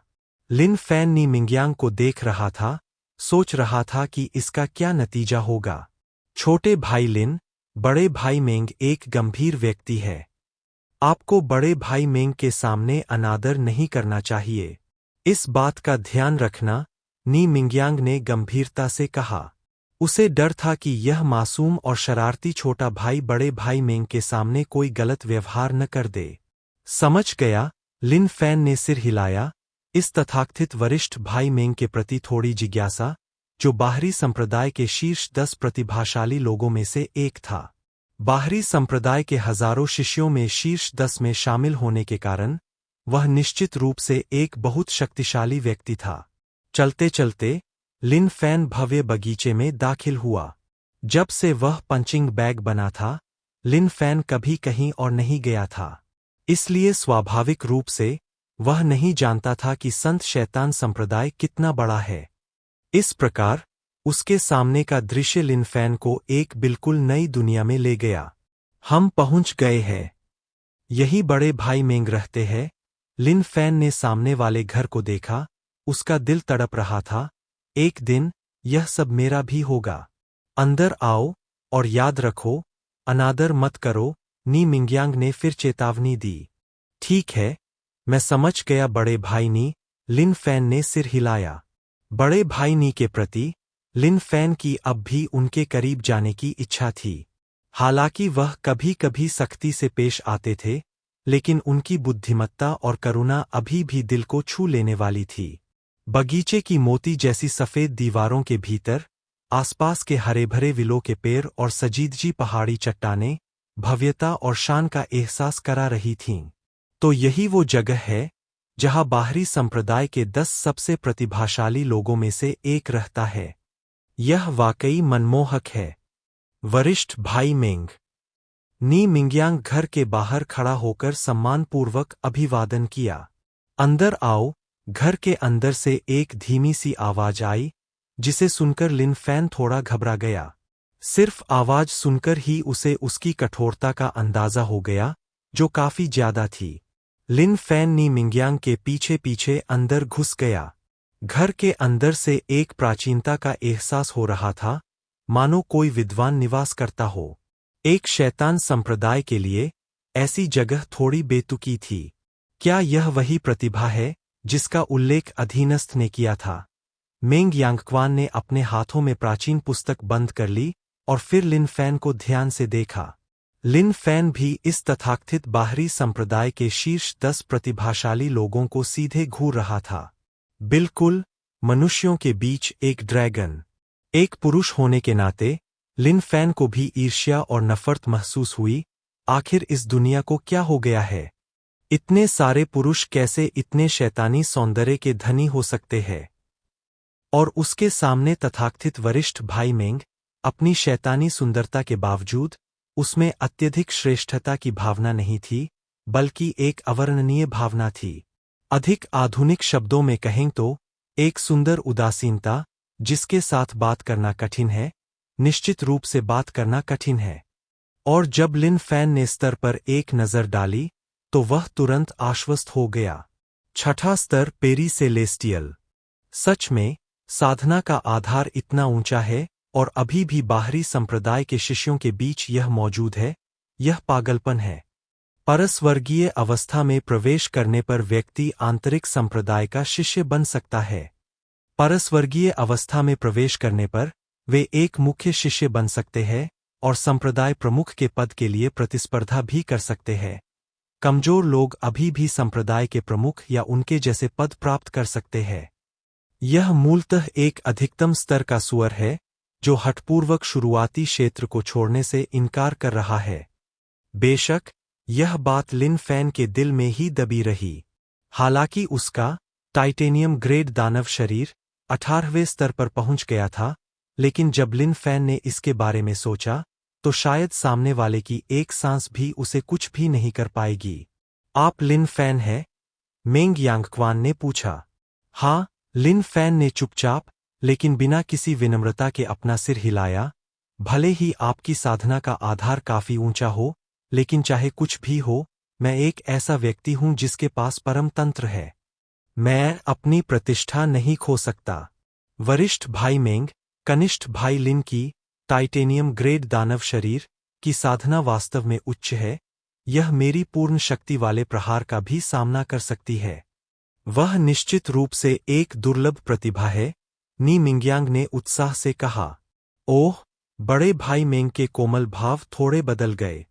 लिन फैन नी मिंगयांग को देख रहा था, सोच रहा था कि इसका क्या नतीजा होगा। छोटे भाई लिन, बड़े भाई मेंग एक गंभीर व्यक्ति है। आपको बड़े भाई मेंग के सामने अनादर नहीं करना चाहिए। इस बात का ध्यान रखना, नी मिंगयांग ने गंभीरता से कहा। उसे डर था कि यह मासूम और शरारती छोटा भाई बड़े भाई मेंग के सामने कोई गलत व्यवहार न कर दे। समझ गया, लिन फैन ने सिर हिलाया। इस तथाकथित वरिष्ठ भाई मेंग के प्रति थोड़ी जिज्ञासा, जो बाहरी संप्रदाय के शीर्ष 10 प्रतिभाशाली लोगों में से एक था। बाहरी संप्रदाय के हजारों शिष्यों में शीर्ष 10 में शामिल होने के कारण वह निश्चित रूप से एक बहुत शक्तिशाली व्यक्ति था। चलते चलते लिन फैन भव्य बगीचे में दाखिल हुआ। जब से वह पंचिंग बैग बना था, लिन फैन कभी कहीं और नहीं गया था। इसलिए स्वाभाविक रूप से वह नहीं जानता था कि संत शैतान संप्रदाय कितना बड़ा है। इस प्रकार उसके सामने का दृश्य लिन फैन को एक बिल्कुल नई दुनिया में ले गया। हम पहुंच गए हैं। यही बड़े भाई मेंग रहते हैं। लिन फैन ने सामने वाले घर को देखा। उसका दिल तड़प रहा था। एक दिन यह सब मेरा भी होगा। अंदर आओ और याद रखो, अनादर मत करो, नी मिंगयांग ने फिर चेतावनी दी। ठीक है, मैं समझ गया बड़े भाई नी, लिन फैन ने सिर हिलाया। बड़े भाई नी के प्रति लिन फैन की अब भी उनके करीब जाने की इच्छा थी। हालांकि वह कभी कभी सख्ती से पेश आते थे, लेकिन उनकी बुद्धिमत्ता और करुणा अभी भी दिल को छू लेने वाली थी। बगीचे की मोती जैसी सफेद दीवारों के भीतर आसपास के हरे भरे विलों के पेड़ और सजीदजी पहाड़ी चट्टानें भव्यता और शान का एहसास करा रही थीं। तो यही वो जगह है जहां बाहरी संप्रदाय के 10 सबसे प्रतिभाशाली लोगों में से एक रहता है। यह वाकई मनमोहक है। वरिष्ठ भाई मेंग। नी मिंगयांग घर के बाहर खड़ा होकर सम्मानपूर्वक अभिवादन किया। अंदर आओ। घर के अंदर से एक धीमी सी आवाज आई, जिसे सुनकर लिन फैन थोड़ा घबरा गया। सिर्फ आवाज सुनकर ही उसे उसकी कठोरता का अंदाजा हो गया, जो काफी ज्यादा थी। लिन फैन नी मिंगयांग के पीछे पीछे अंदर घुस गया। घर के अंदर से एक प्राचीनता का एहसास हो रहा था, मानो कोई विद्वान निवास करता हो। एक शैतान संप्रदाय के लिए ऐसी जगह थोड़ी बेतुकी थी। क्या यह वही प्रतिभा है जिसका उल्लेख अधीनस्थ ने किया था? मेंग यांगक्वान ने अपने हाथों में प्राचीन पुस्तक बंद कर ली और फिर लिन फैन को ध्यान से देखा। लिन फैन भी इस तथाकथित बाहरी संप्रदाय के शीर्ष 10 प्रतिभाशाली लोगों को सीधे घूर रहा था। बिल्कुल, मनुष्यों के बीच एक ड्रैगन। एक पुरुष होने के नाते लिन फैन को भी ईर्ष्या और नफरत महसूस हुई। आखिर इस दुनिया को क्या हो गया है? इतने सारे पुरुष कैसे इतने शैतानी सौंदर्य के धनी हो सकते हैं? और उसके सामने तथाकथित वरिष्ठ भाई मेंग, अपनी शैतानी सुंदरता के बावजूद उसमें अत्यधिक श्रेष्ठता की भावना नहीं थी, बल्कि एक अवर्णनीय भावना थी। अधिक आधुनिक शब्दों में कहें तो एक सुंदर उदासीनता, जिसके साथ बात करना कठिन है, निश्चित रूप से बात करना कठिन है। और जब लिन फैन ने स्तर पर एक नज़र डाली तो वह तुरंत आश्वस्त हो गया। छठा स्तर, पेरी सेलेस्टियल। सच में, साधना का आधार इतना ऊंचा है और अभी भी बाहरी संप्रदाय के शिष्यों के बीच यह मौजूद है। यह पागलपन है। परस्वर्गीय अवस्था में प्रवेश करने पर व्यक्ति आंतरिक संप्रदाय का शिष्य बन सकता है। परस्वर्गीय अवस्था में प्रवेश करने पर वे एक मुख्य शिष्य बन सकते हैं और संप्रदाय प्रमुख के पद के लिए प्रतिस्पर्धा भी कर सकते हैं। कमजोर लोग अभी भी संप्रदाय के प्रमुख या उनके जैसे पद प्राप्त कर सकते हैं। यह मूलतः एक अधिकतम स्तर का सुअर है जो हठपूर्वक शुरुआती क्षेत्र को छोड़ने से इनकार कर रहा है। बेशक, यह बात लिन फैन के दिल में ही दबी रही। हालांकि उसका टाइटेनियम ग्रेड दानव शरीर 18वें स्तर पर पहुंच गया था, लेकिन जब लिन फैन ने इसके बारे में सोचा तो शायद सामने वाले की एक सांस भी उसे कुछ भी नहीं कर पाएगी। आप लिन फैन हैं? मेंग यांगक्वान ने पूछा। हाँ, लिन फैन ने चुपचाप लेकिन बिना किसी विनम्रता के अपना सिर हिलाया। भले ही आपकी साधना का आधार काफी ऊंचा हो, लेकिन चाहे कुछ भी हो, मैं एक ऐसा व्यक्ति हूं जिसके पास परम तंत्र है। मैं अपनी प्रतिष्ठा नहीं खो सकता। वरिष्ठ भाई मेंग, कनिष्ठ भाई लिन की टाइटेनियम ग्रेड दानव शरीर की साधना वास्तव में उच्च है। यह मेरी पूर्ण शक्ति वाले प्रहार का भी सामना कर सकती है। वह निश्चित रूप से एक दुर्लभ प्रतिभा है, नी मिंगयांग ने उत्साह से कहा। ओह! बड़े भाई मेंग के कोमल भाव थोड़े बदल गए।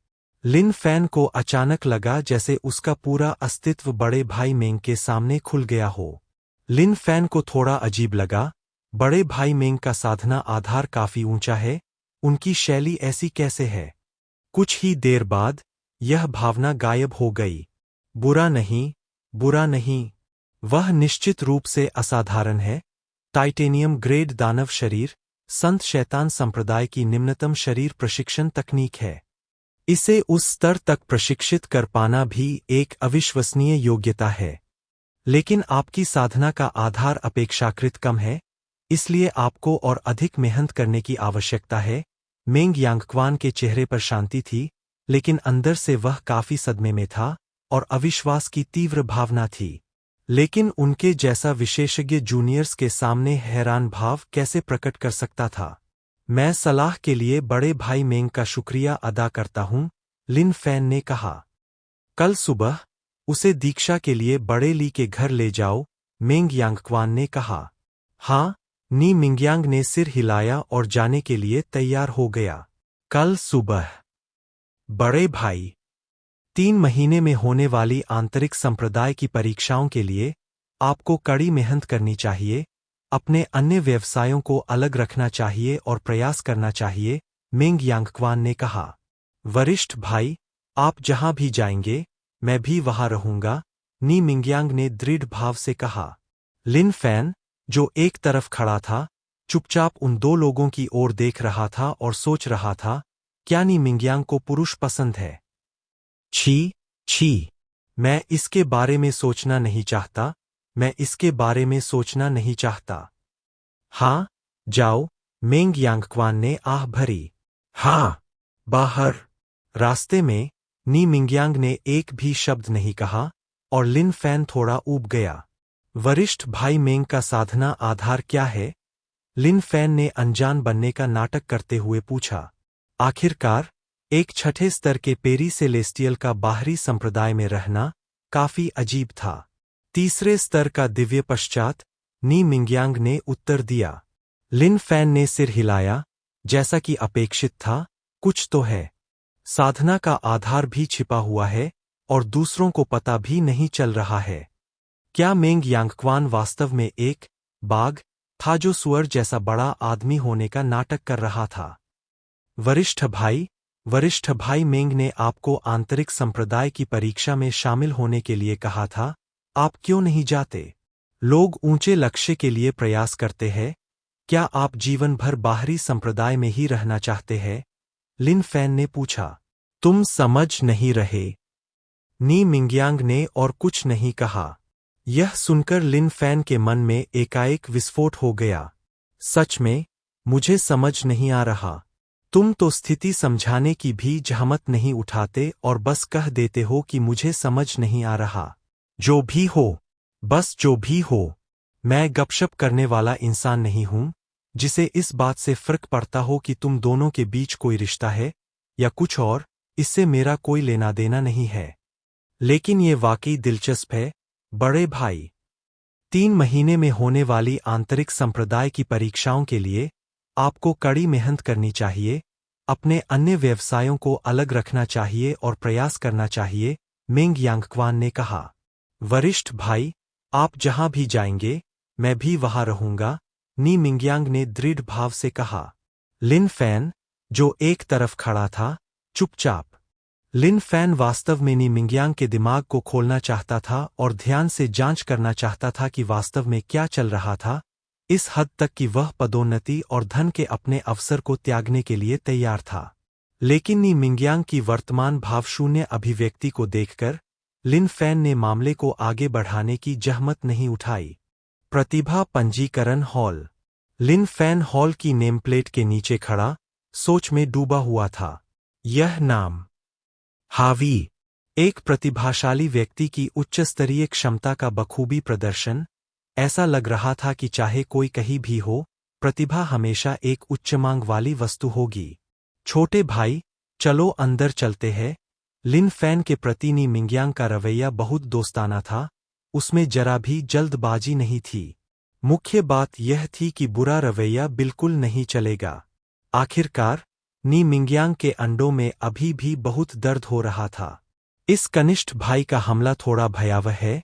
लिन फैन को अचानक लगा जैसे उसका पूरा अस्तित्व बड़े भाई मेंग के सामने खुल गया हो। लिन फैन को थोड़ा अजीब लगा। बड़े भाई मेंग का साधना आधार काफी ऊंचा है, उनकी शैली ऐसी कैसे है? कुछ ही देर बाद यह भावना गायब हो गई। बुरा नहीं, बुरा नहीं। वह निश्चित रूप से असाधारण है। टाइटेनियम ग्रेड दानव शरीर संत शैतान संप्रदाय की निम्नतम शरीर प्रशिक्षण तकनीक है। इसे उस स्तर तक प्रशिक्षित कर पाना भी एक अविश्वसनीय योग्यता है। लेकिन आपकी साधना का आधार अपेक्षाकृत कम है, इसलिए आपको और अधिक मेहनत करने की आवश्यकता है। मेंग यांगक्वान के चेहरे पर शांति थी, लेकिन अंदर से वह काफी सदमे में था और अविश्वास की तीव्र भावना थी। लेकिन उनके जैसा विशेषज्ञ जूनियर्स के सामने हैरान भाव कैसे प्रकट कर सकता था? मैं सलाह के लिए बड़े भाई मेंग का शुक्रिया अदा करता हूं, लिन फैन ने कहा। कल सुबह उसे दीक्षा के लिए बड़े ली के घर ले जाओ, मेंग यांगक्वान ने कहा। हाँ, नी मिंगयांग ने सिर हिलाया और जाने के लिए तैयार हो गया। कल सुबह। बड़े भाई, 3 महीने में होने वाली आंतरिक संप्रदाय की परीक्षाओं के लिए आपको कड़ी मेहनत करनी चाहिए, अपने अन्य व्यवसायों को अलग रखना चाहिए और प्रयास करना चाहिए, मेंग यांगक्वान ने कहा। वरिष्ठ भाई, आप जहां भी जाएंगे, मैं भी वहां रहूंगा, नी मिंगयांग ने दृढ़ भाव से कहा। लिन फैन, जो एक तरफ खड़ा था, चुपचाप उन 2 लोगों की ओर देख रहा था और सोच रहा था, क्या नी मिंगयांग को पुरुष पसंद है? छी, छी। मैं इसके बारे में सोचना नहीं चाहता, मैं इसके बारे में सोचना नहीं चाहता। हाँ, जाओ, मेंग यांगक्वान ने आह भरी। हाँ, बाहर। रास्ते में, नी मिंगयांग ने एक भी शब्द नहीं कहा और लिन फैन थोड़ा ऊब गया। वरिष्ठ भाई मेंग का साधना आधार क्या है? लिन फैन ने अनजान बनने का नाटक करते हुए पूछा। आखिरकार, एक छठे स्तर के पेरी सेलेस्टियल का बाहरी संप्रदाय में रहना, काफी अजीब था। तीसरे स्तर का दिव्य पश्चात, नी मिंग्यांग ने उत्तर दिया। लिन फैन ने सिर हिलाया, जैसा कि अपेक्षित था, कुछ तो है। साधना का आधार भी छिपा हुआ है और दूसरों को पता भी नहीं चल रहा है। क्या मेंग यांगक्वान वास्तव में एक बाघ था जो सुअर जैसा बड़ा आदमी होने का नाटक कर रहा था? वरिष्ठ भाई मेंग ने आपको आंतरिक संप्रदाय की परीक्षा में शामिल होने के लिए कहा था, आप क्यों नहीं जाते? लोग ऊंचे लक्ष्य के लिए प्रयास करते हैं, क्या आप जीवन भर बाहरी संप्रदाय में ही रहना चाहते हैं? लिन फैन ने पूछा। तुम समझ नहीं रहे। नी मिंग्यांग ने और कुछ नहीं कहा। यह सुनकर लिन फैन के मन में एकाएक विस्फोट हो गया। सच में, मुझे समझ नहीं आ रहा। तुम तो स्थिति समझाने की भी जहमत नहीं उठाते और बस कह देते हो कि मुझे समझ नहीं आ रहा। जो भी हो, बस जो भी हो, मैं गपशप करने वाला इंसान नहीं हूं, जिसे इस बात से फर्क पड़ता हो कि तुम दोनों के बीच कोई रिश्ता है या कुछ और, इससे मेरा कोई लेना देना नहीं है। लेकिन ये वाकई दिलचस्प है, बड़े भाई। 3 महीने में होने वाली आंतरिक संप्रदाय की परीक्षाओं के लिए आपको कड़ी मेहनत करनी चाहिए, अपने अन्य व्यवसायों को अलग रखना चाहिए और प्रयास करना चाहिए, मेंग यांगक्वान ने कहा। वरिष्ठ भाई, आप जहां भी जाएंगे, मैं भी वहां रहूंगा, नी मिंग्यांग ने दृढ़ भाव से कहा। लिन फैन, जो एक तरफ खड़ा था, चुपचाप। लिन फैन वास्तव में नी मिंग्यांग के दिमाग को खोलना चाहता था और ध्यान से जांच करना चाहता था कि वास्तव में क्या चल रहा था, इस हद तक कि वह पदोन्नति और धन के अपने अवसर को त्यागने के लिए तैयार था। लेकिन नी मिंग्यांग की वर्तमान भावशून्य अभिव्यक्ति को देखकर लिन फैन ने मामले को आगे बढ़ाने की जहमत नहीं उठाई। प्रतिभा पंजीकरण हॉल। लिन फैन हॉल की नेमप्लेट के नीचे खड़ा, सोच में डूबा हुआ था। यह नाम हावी, एक प्रतिभाशाली व्यक्ति की उच्च स्तरीय क्षमता का बखूबी प्रदर्शन। ऐसा लग रहा था कि चाहे कोई कहीं भी हो, प्रतिभा हमेशा एक उच्च मांग वाली वस्तु होगी। छोटे भाई, चलो अंदर चलते हैं। लिन फैन के प्रति नी मिंग्यांग का रवैया बहुत दोस्ताना था, उसमें जरा भी जल्दबाजी नहीं थी। मुख्य बात यह थी कि बुरा रवैया बिल्कुल नहीं चलेगा। आखिरकार, नी मिंग्यांग के अंडों में अभी भी बहुत दर्द हो रहा था। इस कनिष्ठ भाई का हमला थोड़ा भयावह है,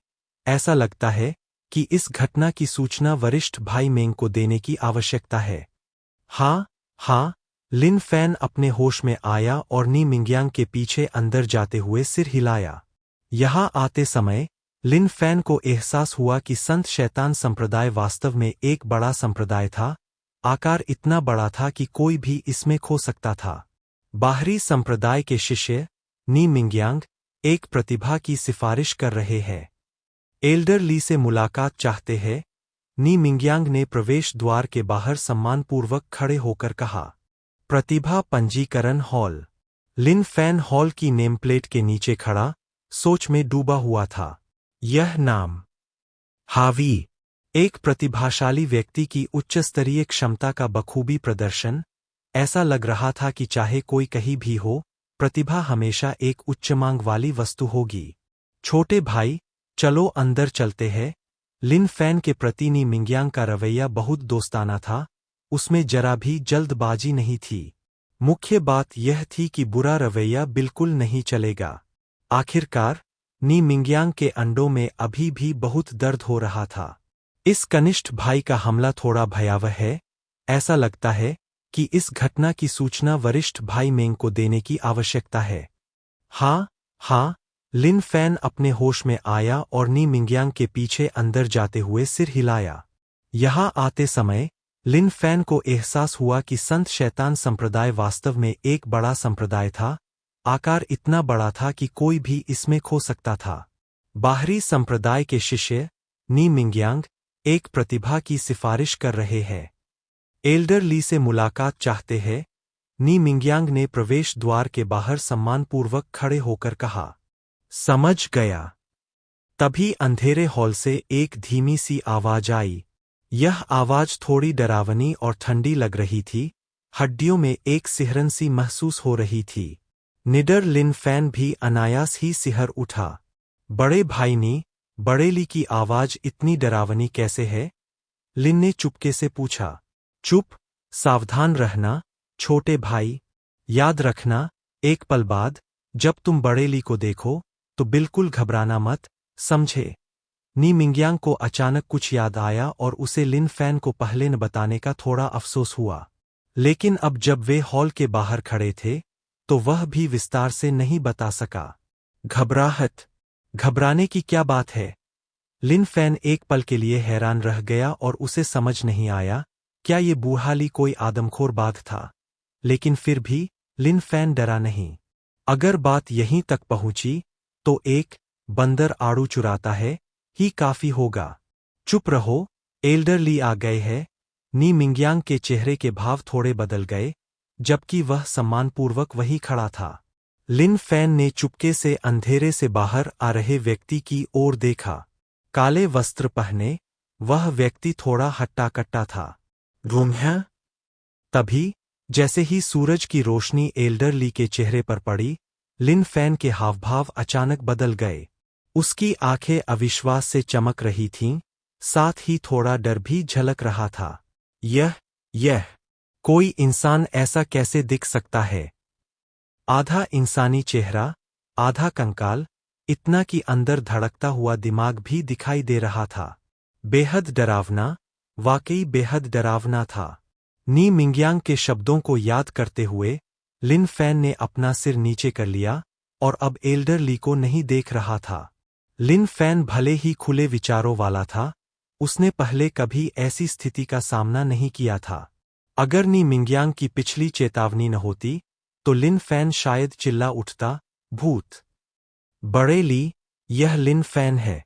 ऐसा लगता है कि इस घटना की सूचना वरिष्ठ भाई मेंग को देने की आवश्यकता है। हाँ, लिन फैन अपने होश में आया और नी मिंग्यांग के पीछे अंदर जाते हुए सिर हिलाया। यहां आते समय लिन फैन को एहसास हुआ कि संत शैतान संप्रदाय वास्तव में एक बड़ा संप्रदाय था, आकार इतना बड़ा था कि कोई भी इसमें खो सकता था। बाहरी संप्रदाय के शिष्य, नी मिंग्यांग, एक प्रतिभा की सिफारिश कर रहे हैं। एल्डर ली से मुलाकात चाहते हैं, नी मिंग्यांग ने प्रवेश द्वार के बाहर सम्मानपूर्वक खड़े होकर कहा। प्रतिभा पंजीकरण हॉल। लिन फैन हॉल की नेमप्लेट के नीचे खड़ा, सोच में डूबा हुआ था। यह नाम हावी, एक प्रतिभाशाली व्यक्ति की उच्च स्तरीय क्षमता का बखूबी प्रदर्शन। ऐसा लग रहा था कि चाहे कोई कहीं भी हो, प्रतिभा हमेशा एक उच्च मांग वाली वस्तु होगी। छोटे भाई, चलो अंदर चलते हैं। लिन फैन के प्रति नी मिंग्यांग का रवैया बहुत दोस्ताना था, उसमें जरा भी जल्दबाजी नहीं थी। मुख्य बात यह थी कि बुरा रवैया बिल्कुल नहीं चलेगा। आखिरकार, नी मिंग्यांग के अंडों में अभी भी बहुत दर्द हो रहा था। इस कनिष्ठ भाई का हमला थोड़ा भयावह है, ऐसा लगता है कि इस घटना की सूचना वरिष्ठ भाई मेंग को देने की आवश्यकता है। हाँ, लिन फैन अपने होश में आया और नी मिंग्यांग के पीछे अंदर जाते हुए सिर हिलाया। यहां आते समय लिन फैन को एहसास हुआ कि संत शैतान संप्रदाय वास्तव में एक बड़ा संप्रदाय था, आकार इतना बड़ा था कि कोई भी इसमें खो सकता था। बाहरी संप्रदाय के शिष्य, नी मिंग्यांग, एक प्रतिभा की सिफारिश कर रहे हैं। एल्डर ली से मुलाकात चाहते हैं, नी मिंग्यांग ने प्रवेश द्वार के बाहर सम्मानपूर्वक खड़े होकर कहा। समझ गया। तभी अंधेरे हॉल से एक धीमी सी आवाज आई। यह आवाज थोड़ी डरावनी और ठंडी लग रही थी, हड्डियों में एक सिहरन सी महसूस हो रही थी। निडर लिन फैन भी अनायास ही सिहर उठा। बड़े भाई नी, बड़ेली की आवाज इतनी डरावनी कैसे है? लिन ने चुपके से पूछा। चुप, सावधान रहना, छोटे भाई। याद रखना, एक पल बाद, जब तुम बड़ेली को देखो, तो बिल्कुल घबराना मत, समझे? नी मिंग्यांग को अचानक कुछ याद आया और उसे लिन फैन को पहले न बताने का थोड़ा अफसोस हुआ। लेकिन अब जब वे हॉल के बाहर खड़े थे, तो वह भी विस्तार से नहीं बता सका। घबराहट? घबराने की क्या बात है? लिन फैन एक पल के लिए हैरान रह गया और उसे समझ नहीं आया, क्या ये बूढ़ाली कोई आदमखोर बात था? लेकिन फिर भी, लिन फैन डरा नहीं। अगर बात यहीं तक पहुंची, तो एक बंदर आड़ू चुराता है, ही काफी होगा। चुप रहो, एल्डर ली आ गए हैं। नी मिंग्यांग के चेहरे के भाव थोड़े बदल गए, जबकि वह सम्मानपूर्वक वहीं खड़ा था। लिन फैन ने चुपके से अंधेरे से बाहर आ रहे व्यक्ति की ओर देखा। काले वस्त्र पहने, वह व्यक्ति थोड़ा हट्टा-कट्टा था। रूम्हा? तभी, जैसे ही सूरज की रोशनी एल्डर ली के चेहरे पर पड़ी, लिन फैन के हावभाव अचानक बदल गए। उसकी आंखें अविश्वास से चमक रही थीं, साथ ही थोड़ा डर भी झलक रहा था। यह कोई इंसान ऐसा कैसे दिख सकता है? आधा इंसानी चेहरा, आधा कंकाल, इतना कि अंदर धड़कता हुआ दिमाग भी दिखाई दे रहा था। बेहद डरावना, वाकई बेहद डरावना था। नी मिंग्यांग के शब्दों को याद करते हुए, लिन फैन ने अपना सिर नीचे कर लिया और अब एल्डर ली को नहीं देख रहा था। लिन फैन भले ही खुले विचारों वाला था, उसने पहले कभी ऐसी स्थिति का सामना नहीं किया था। अगर नी मिंग्यांग की पिछली चेतावनी न होती, तो लिन फैन शायद चिल्ला उठता, भूत। बड़े ली, यह लिन फैन है।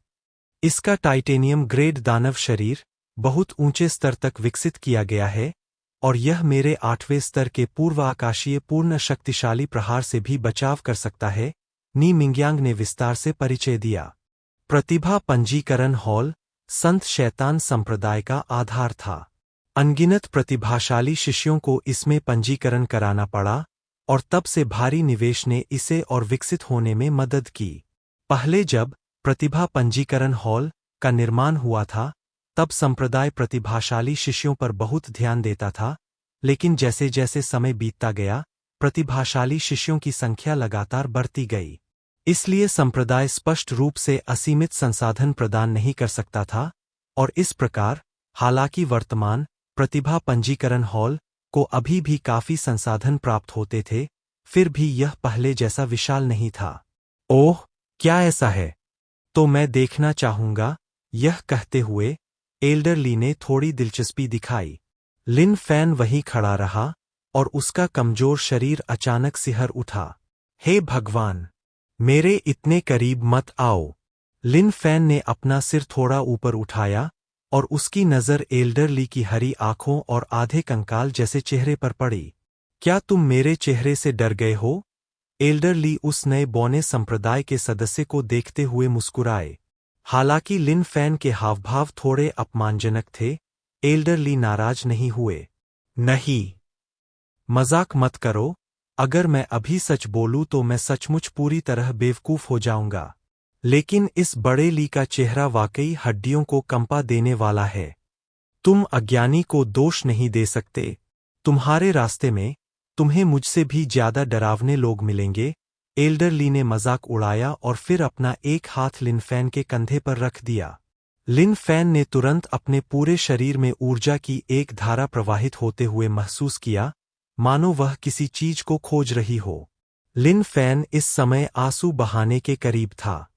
इसका टाइटेनियम ग्रेड दानव शरीर बहुत ऊंचे स्तर तक विकसित किया गया है, और यह मेरे 8वें स्तर के पूर्व आकाशीय पूर्ण शक्तिशाली प्रहार से भी बचाव कर सकता है। नी मिंग्यांग ने विस्तार से परिचय दिया। प्रतिभा पंजीकरण हॉल संत शैतान संप्रदाय का आधार था। अनगिनत प्रतिभाशाली शिष्यों को इसमें पंजीकरण कराना पड़ा, और तब से भारी निवेश ने इसे और विकसित होने में मदद की। पहले जब प्रतिभा पंजीकरण हॉल का निर्माण हुआ था, तब संप्रदाय प्रतिभाशाली शिष्यों पर बहुत ध्यान देता था, लेकिन जैसे जैसे समय बीतता गया, प्रतिभाशाली शिष्यों की संख्या लगातार बढ़ती गई। इसलिए संप्रदाय स्पष्ट रूप से असीमित संसाधन प्रदान नहीं कर सकता था, और इस प्रकार, हालांकि वर्तमान प्रतिभा पंजीकरण हॉल को अभी भी काफी संसाधन प्राप्त होते थे, फिर भी यह पहले जैसा विशाल नहीं था। ओह, क्या ऐसा है? तो मैं देखना चाहूंगा, यह कहते हुए, एल्डर ली ने थोड़ी दिलचस्पी दिखाई। लिन फैन वहीं खड़ा रहा, और उसका कमजोर शरीर अचानक सिहर उठा। हे भगवान! मेरे इतने करीब मत आओ। लिन फैन ने अपना सिर थोड़ा ऊपर उठाया, और उसकी नज़र एल्डर ली की हरी आंखों और आधे कंकाल जैसे चेहरे पर पड़ी। क्या तुम मेरे चेहरे से डर गए हो? एल्डर ली उस नए बौने संप्रदाय के सदस्य को देखते हुए मुस्कुराए। हालांकि लिन फैन के हावभाव थोड़े अपमानजनक थे, एल्डर ली नाराज नहीं हुए। नहीं, मजाक मत करो। अगर मैं अभी सच बोलूं तो मैं सचमुच पूरी तरह बेवकूफ हो जाऊंगा। लेकिन इस बड़े ली का चेहरा वाकई हड्डियों को कंपा देने वाला है। तुम अज्ञानी को दोष नहीं दे सकते। तुम्हारे रास्ते में, तुम्हें मुझसे भी ज्यादा डरावने लोग मिलेंगे। एल्डर ली ने मजाक उड़ाया और फिर अपना एक हाथ लिन फैन के कंधे पर रख दिया। लिन फैन ने तुरंत अपने पूरे शरीर में ऊर्जा की एक धारा प्रवाहित होते हुए महसूस किया, मानो वह किसी चीज को खोज रही हो। लिन फैन इस समय आंसू बहाने के करीब था।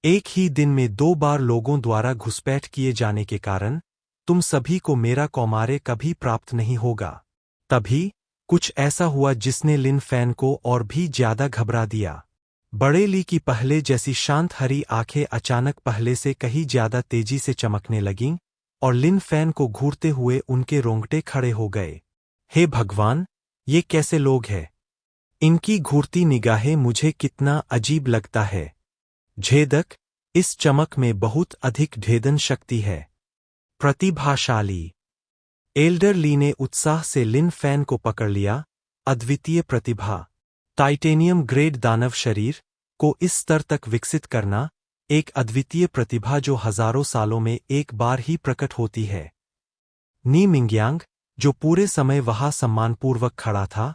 एक ही दिन में 2 बार लोगों द्वारा घुसपैठ किए जाने के कारण, तुम सभी को मेरा कौमार्य कभी प्राप्त नहीं होगा। तभी, कुछ ऐसा हुआ जिसने लिन फैन को और भी ज्यादा घबरा दिया। बड़े ली की पहले जैसी शांत हरी आंखें अचानक पहले से कहीं ज्यादा तेजी से चमकने लगीं, और लिन फैन को घूरते हुए उनके रोंगटे खड़े हो गए। हे भगवान! ये कैसे लोग हैं? इनकी घूरती निगाहें मुझे कितना अजीब लगता है। झेदक, इस चमक में बहुत अधिक भेदन शक्ति है। प्रतिभाशाली। एल्डर ली ने उत्साह से लिन फैन को पकड़ लिया। अद्वितीय प्रतिभा। टाइटेनियम ग्रेड दानव शरीर को इस स्तर तक विकसित करना एक अद्वितीय प्रतिभा जो हजारों सालों में एक बार ही प्रकट होती है। नी मिंगयांग, जो पूरे समय वहां सम्मानपूर्वक खड़ा था,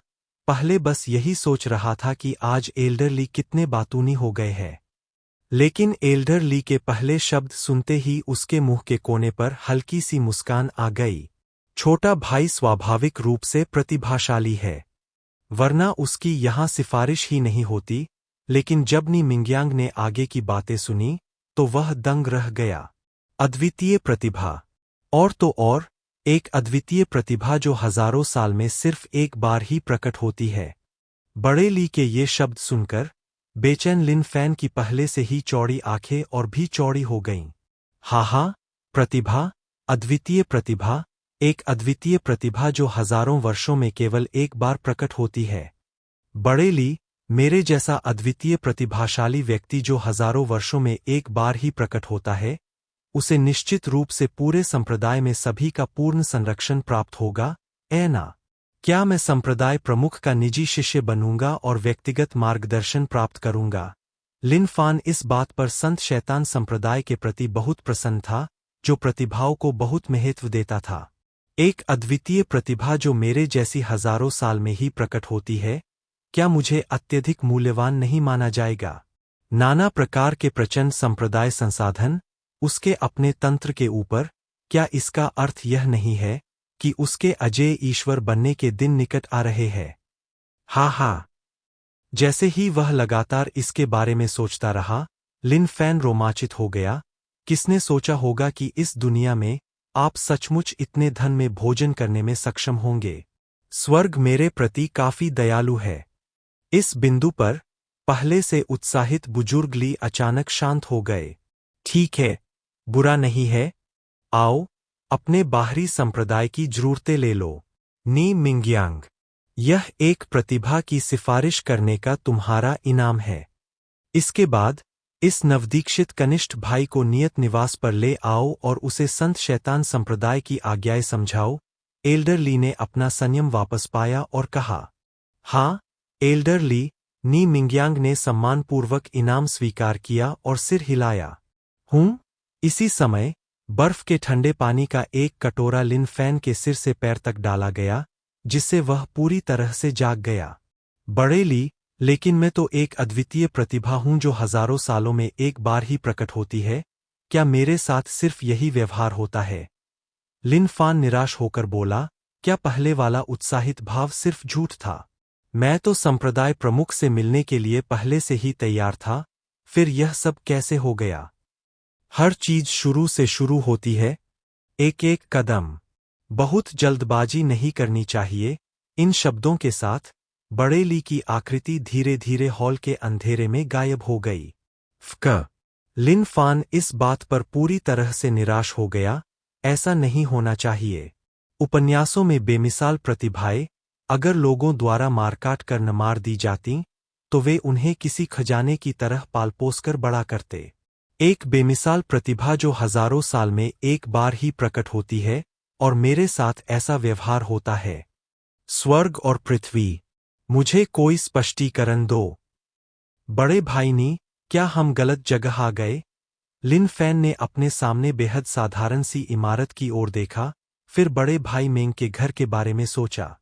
पहले बस यही सोच रहा था कि आज एल्डर ली कितने बातूनी हो गए हैं। लेकिन एल्डर ली के पहले शब्द सुनते ही उसके मुंह के कोने पर हल्की सी मुस्कान आ गई। छोटा भाई स्वाभाविक रूप से प्रतिभाशाली है, वरना उसकी यहां सिफारिश ही नहीं होती। लेकिन जब नी मिंगयांग ने आगे की बातें सुनी तो वह दंग रह गया। अद्वितीय प्रतिभा, और तो और एक अद्वितीय प्रतिभा जो हजारों साल में सिर्फ एक बार ही प्रकट होती है। बड़े ली के ये शब्द सुनकर बेचैन लिन फैन की पहले से ही चौड़ी आंखें और भी चौड़ी हो गईं। हा, प्रतिभा, अद्वितीय प्रतिभा, एक अद्वितीय प्रतिभा जो हजारों वर्षों में केवल एक बार प्रकट होती है। बड़े ली, मेरे जैसा अद्वितीय प्रतिभाशाली व्यक्ति जो हजारों वर्षों में एक बार ही प्रकट होता है, उसे निश्चित रूप से पूरे संप्रदाय में सभी का पूर्ण संरक्षण प्राप्त होगा। ना, क्या मैं संप्रदाय प्रमुख का निजी शिष्य बनूंगा और व्यक्तिगत मार्गदर्शन प्राप्त करूंगा। लिन फान इस बात पर संत शैतान संप्रदाय के प्रति बहुत प्रसन्न था, जो प्रतिभाओं को बहुत महत्व देता था। एक अद्वितीय प्रतिभा जो मेरे जैसी हजारों साल में ही प्रकट होती है, क्या मुझे अत्यधिक मूल्यवान नहीं माना जाएगा। नाना प्रकार के प्रचंड संप्रदाय संसाधन, उसके अपने तंत्र के ऊपर, क्या इसका अर्थ यह नहीं है कि उसके अजेय ईश्वर बनने के दिन निकट आ रहे हैं। हा। जैसे ही वह लगातार इसके बारे में सोचता रहा, लिन फैन रोमांचित हो गया। किसने सोचा होगा कि इस दुनिया में आप सचमुच इतने धन में भोजन करने में सक्षम होंगे। स्वर्ग मेरे प्रति काफी दयालु है। इस बिंदु पर पहले से उत्साहित बुजुर्ग ली अचानक शांत हो गए। ठीक है, बुरा नहीं है, आओ अपने बाहरी संप्रदाय की जरूरतें ले लो। नी मिंगयांग, यह एक प्रतिभा की सिफारिश करने का तुम्हारा इनाम है। इसके बाद इस नवदीक्षित कनिष्ठ भाई को नियत निवास पर ले आओ और उसे संत शैतान संप्रदाय की आज्ञाएं समझाओ। एल्डर ली ने अपना संयम वापस पाया और कहा। हाँ एल्डर ली, नी मिंगयांग ने सम्मानपूर्वक इनाम स्वीकार किया और सिर हिलाया। इसी समय बर्फ के ठंडे पानी का एक कटोरा लिन फैन के सिर से पैर तक डाला गया, जिससे वह पूरी तरह से जाग गया। बड़े ली, लेकिन मैं तो एक अद्वितीय प्रतिभा हूं जो हजारों सालों में एक बार ही प्रकट होती है, क्या मेरे साथ सिर्फ यही व्यवहार होता है। लिन फान निराश होकर बोला, क्या पहले वाला उत्साहित भाव सिर्फ झूठ था। मैं तो संप्रदाय प्रमुख से मिलने के लिए पहले से ही तैयार था, फिर यह सब कैसे हो गया। हर चीज शुरू से शुरू होती है, एक एक कदम। बहुत जल्दबाजी नहीं करनी चाहिए। इन शब्दों के साथ बड़े ली की आकृति धीरे धीरे हॉल के अंधेरे में गायब हो गई। लिन फान इस बात पर पूरी तरह से निराश हो गया। ऐसा नहीं होना चाहिए। उपन्यासों में बेमिसाल प्रतिभाएं अगर लोगों द्वारा मारकाट कर न मार दी जाती, तो वे उन्हें किसी खजाने की तरह पालपोस कर बड़ा करते। एक बेमिसाल प्रतिभा जो हजारों साल में एक बार ही प्रकट होती है, और मेरे साथ ऐसा व्यवहार होता है। स्वर्ग और पृथ्वी, मुझे कोई स्पष्टीकरण दो। बड़े भाई नी, क्या हम गलत जगह आ गए। लिन फैन ने अपने सामने बेहद साधारण सी इमारत की ओर देखा, फिर बड़े भाई मेंग के घर के बारे में सोचा।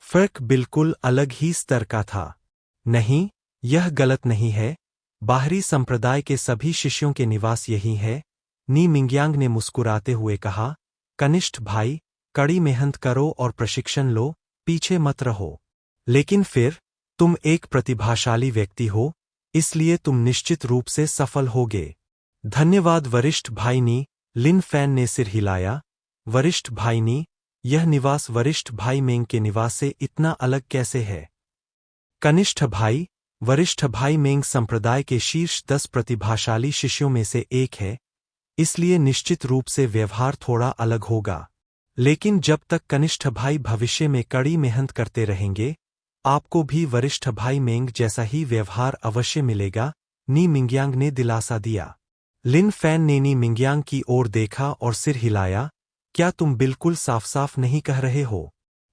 फर्क बिल्कुल अलग ही स्तर का था। नहीं, यह गलत नहीं है। बाहरी संप्रदाय के सभी शिष्यों के निवास यही है। नी मिंगयांग ने मुस्कुराते हुए कहा, कनिष्ठ भाई, कड़ी मेहनत करो और प्रशिक्षण लो, पीछे मत रहो। लेकिन फिर तुम एक प्रतिभाशाली व्यक्ति हो, इसलिए तुम निश्चित रूप से सफल होगे। धन्यवाद वरिष्ठ भाई नी। लिन फैन ने सिर हिलाया। वरिष्ठ भाई नी, यह निवास वरिष्ठ भाई मेंग के निवास से इतना अलग कैसे है। कनिष्ठ भाई, वरिष्ठ भाई मेंग संप्रदाय के शीर्ष 10 प्रतिभाशाली शिष्यों में से एक है, इसलिए निश्चित रूप से व्यवहार थोड़ा अलग होगा। लेकिन जब तक कनिष्ठ भाई भविष्य में कड़ी मेहनत करते रहेंगे, आपको भी वरिष्ठ भाई मेंग जैसा ही व्यवहार अवश्य मिलेगा। नी मिंगयांग ने दिलासा दिया। लिन फैन ने नी मिंगयांग की ओर देखा और सिर हिलाया। क्या तुम बिल्कुल साफ साफ नहीं कह रहे हो।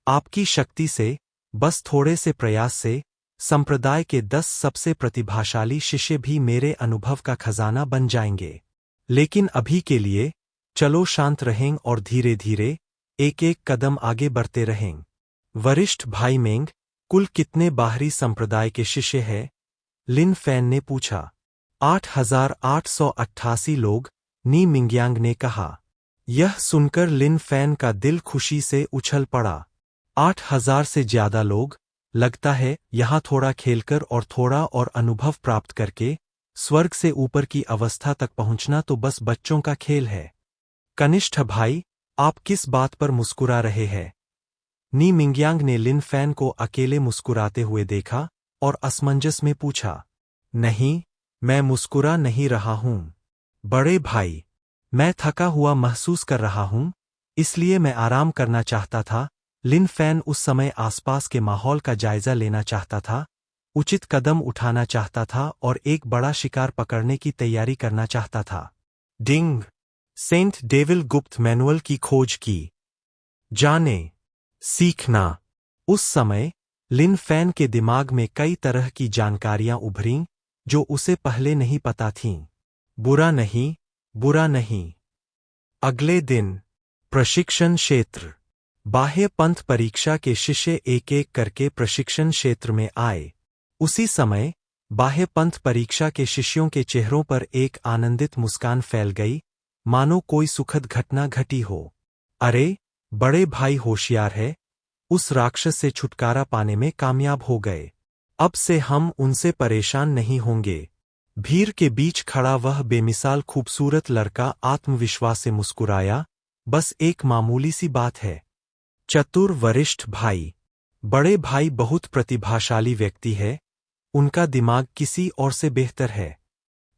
आपकी शक्ति से, बस थोड़े से प्रयास से, संप्रदाय के 10 सबसे प्रतिभाशाली शिष्य भी मेरे अनुभव का खजाना बन जाएंगे। लेकिन अभी के लिए चलो शांत रहें और धीरे धीरे एक एक कदम आगे बढ़ते रहें। वरिष्ठ भाई मेंग, कुल कितने बाहरी संप्रदाय के शिष्य हैं? लिन फैन ने पूछा। 8,888 लोग, नी मिंग्यांग ने कहा। यह सुनकर लिन फैन का दिल खुशी से उछल पड़ा। 8,000 से ज्यादा लोग, लगता है यहाँ थोड़ा खेलकर और थोड़ा और अनुभव प्राप्त करके स्वर्ग से ऊपर की अवस्था तक पहुंचना तो बस बच्चों का खेल है। कनिष्ठ भाई, आप किस बात पर मुस्कुरा रहे हैं? नी मिंग्यांग ने लिन फैन को अकेले मुस्कुराते हुए देखा और असमंजस में पूछा। नहीं, मैं मुस्कुरा नहीं रहा हूं। बड़े भाई, मैं थका हुआ महसूस कर रहा हूं, इसलिए मैं आराम करना चाहता था। लिन फैन उस समय आसपास के माहौल का जायजा लेना चाहता था, उचित कदम उठाना चाहता था और एक बड़ा शिकार पकड़ने की तैयारी करना चाहता था। डिंग! सेंट डेविल गुप्त मैनुअल की खोज की। जाने, सीखना। उस समय लिन फैन के दिमाग में कई तरह की जानकारियां उभरीं जो उसे पहले नहीं पता थीं। बुरा नहीं, बुरा नहीं। अगले दिन प्रशिक्षण क्षेत्र। बाह्य पंथ परीक्षा के शिष्य एक एक करके प्रशिक्षण क्षेत्र में आए। उसी समय बाह्य पंथ परीक्षा के शिष्यों के चेहरों पर एक आनंदित मुस्कान फैल गई, मानो कोई सुखद घटना घटी हो। अरे, बड़े भाई होशियार है, उस राक्षस से छुटकारा पाने में कामयाब हो गए। अब से हम उनसे परेशान नहीं होंगे। भीड़ के बीच खड़ा वह बेमिसाल खूबसूरत लड़का आत्मविश्वास से मुस्कुराया। बस एक मामूली सी बात है। चतुर वरिष्ठ भाई। बड़े भाई बहुत प्रतिभाशाली व्यक्ति है, उनका दिमाग किसी और से बेहतर है।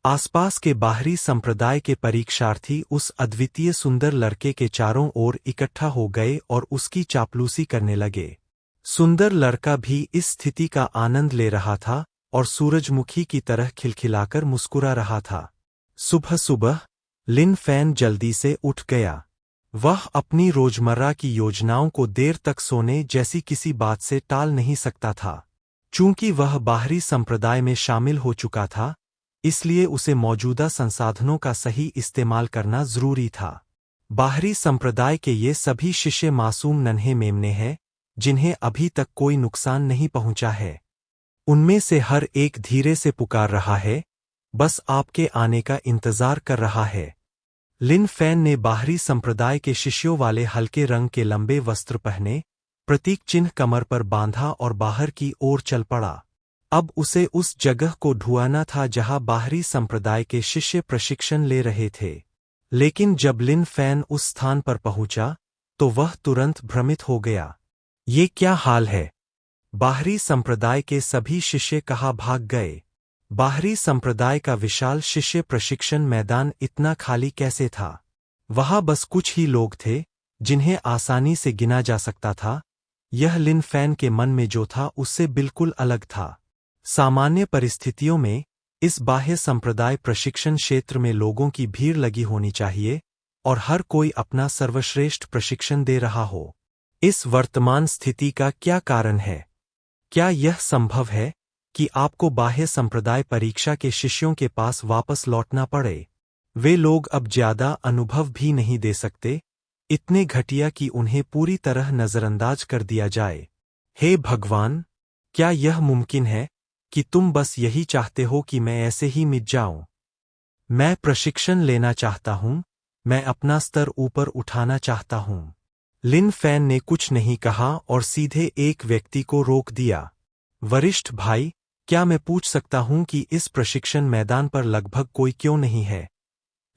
आसपास के बाहरी संप्रदाय के परीक्षार्थी उस अद्वितीय सुंदर लड़के के चारों ओर इकट्ठा हो गए और उसकी चापलूसी करने लगे। सुंदर लड़का भी इस स्थिति का आनंद ले रहा था और सूरजमुखी की तरह खिलखिलाकर मुस्कुरा रहा था। सुबह सुबह लिन फैन जल्दी से उठ गया। वह अपनी रोजमर्रा की योजनाओं को देर तक सोने जैसी किसी बात से टाल नहीं सकता था। चूंकि वह बाहरी संप्रदाय में शामिल हो चुका था, इसलिए उसे मौजूदा संसाधनों का सही इस्तेमाल करना जरूरी था। बाहरी संप्रदाय के ये सभी शिष्य मासूम नन्हे मेमने हैं, जिन्हें अभी तक कोई नुकसान नहीं पहुंचा है। उनमें से हर एक धीरे से पुकार रहा है, बस आपके आने का इंतजार कर रहा है। लिन फैन ने बाहरी संप्रदाय के शिष्यों वाले हल्के रंग के लंबे वस्त्र पहने, प्रतीक चिन्ह कमर पर बांधा और बाहर की ओर चल पड़ा। अब उसे उस जगह को ढूंढना था जहां बाहरी संप्रदाय के शिष्य प्रशिक्षण ले रहे थे। लेकिन जब लिन फैन उस स्थान पर पहुंचा, तो वह तुरंत भ्रमित हो गया। ये क्या हाल है? बाहरी संप्रदाय के सभी शिष्य कहाँ भाग गए? बाहरी संप्रदाय का विशाल शिष्य प्रशिक्षण मैदान इतना खाली कैसे था? वहां बस कुछ ही लोग थे, जिन्हें आसानी से गिना जा सकता था। यह लिन फैन के मन में जो था उससे बिल्कुल अलग था। सामान्य परिस्थितियों में इस बाह्य संप्रदाय प्रशिक्षण क्षेत्र में लोगों की भीड़ लगी होनी चाहिए और हर कोई अपना सर्वश्रेष्ठ प्रशिक्षण दे रहा हो। इस वर्तमान स्थिति का क्या कारण है? क्या यह संभव है कि आपको बाह्य संप्रदाय परीक्षा के शिष्यों के पास वापस लौटना पड़े? वे लोग अब ज्यादा अनुभव भी नहीं दे सकते, इतने घटिया कि उन्हें पूरी तरह नजरअंदाज कर दिया जाए। हे भगवान, क्या यह मुमकिन है कि तुम बस यही चाहते हो कि मैं ऐसे ही मिट जाऊं? मैं प्रशिक्षण लेना चाहता हूं, मैं अपना स्तर ऊपर उठाना चाहता हूं। लिन फैन ने कुछ नहीं कहा और सीधे एक व्यक्ति को रोक दिया। वरिष्ठ भाई, क्या मैं पूछ सकता हूं कि इस प्रशिक्षण मैदान पर लगभग कोई क्यों नहीं है?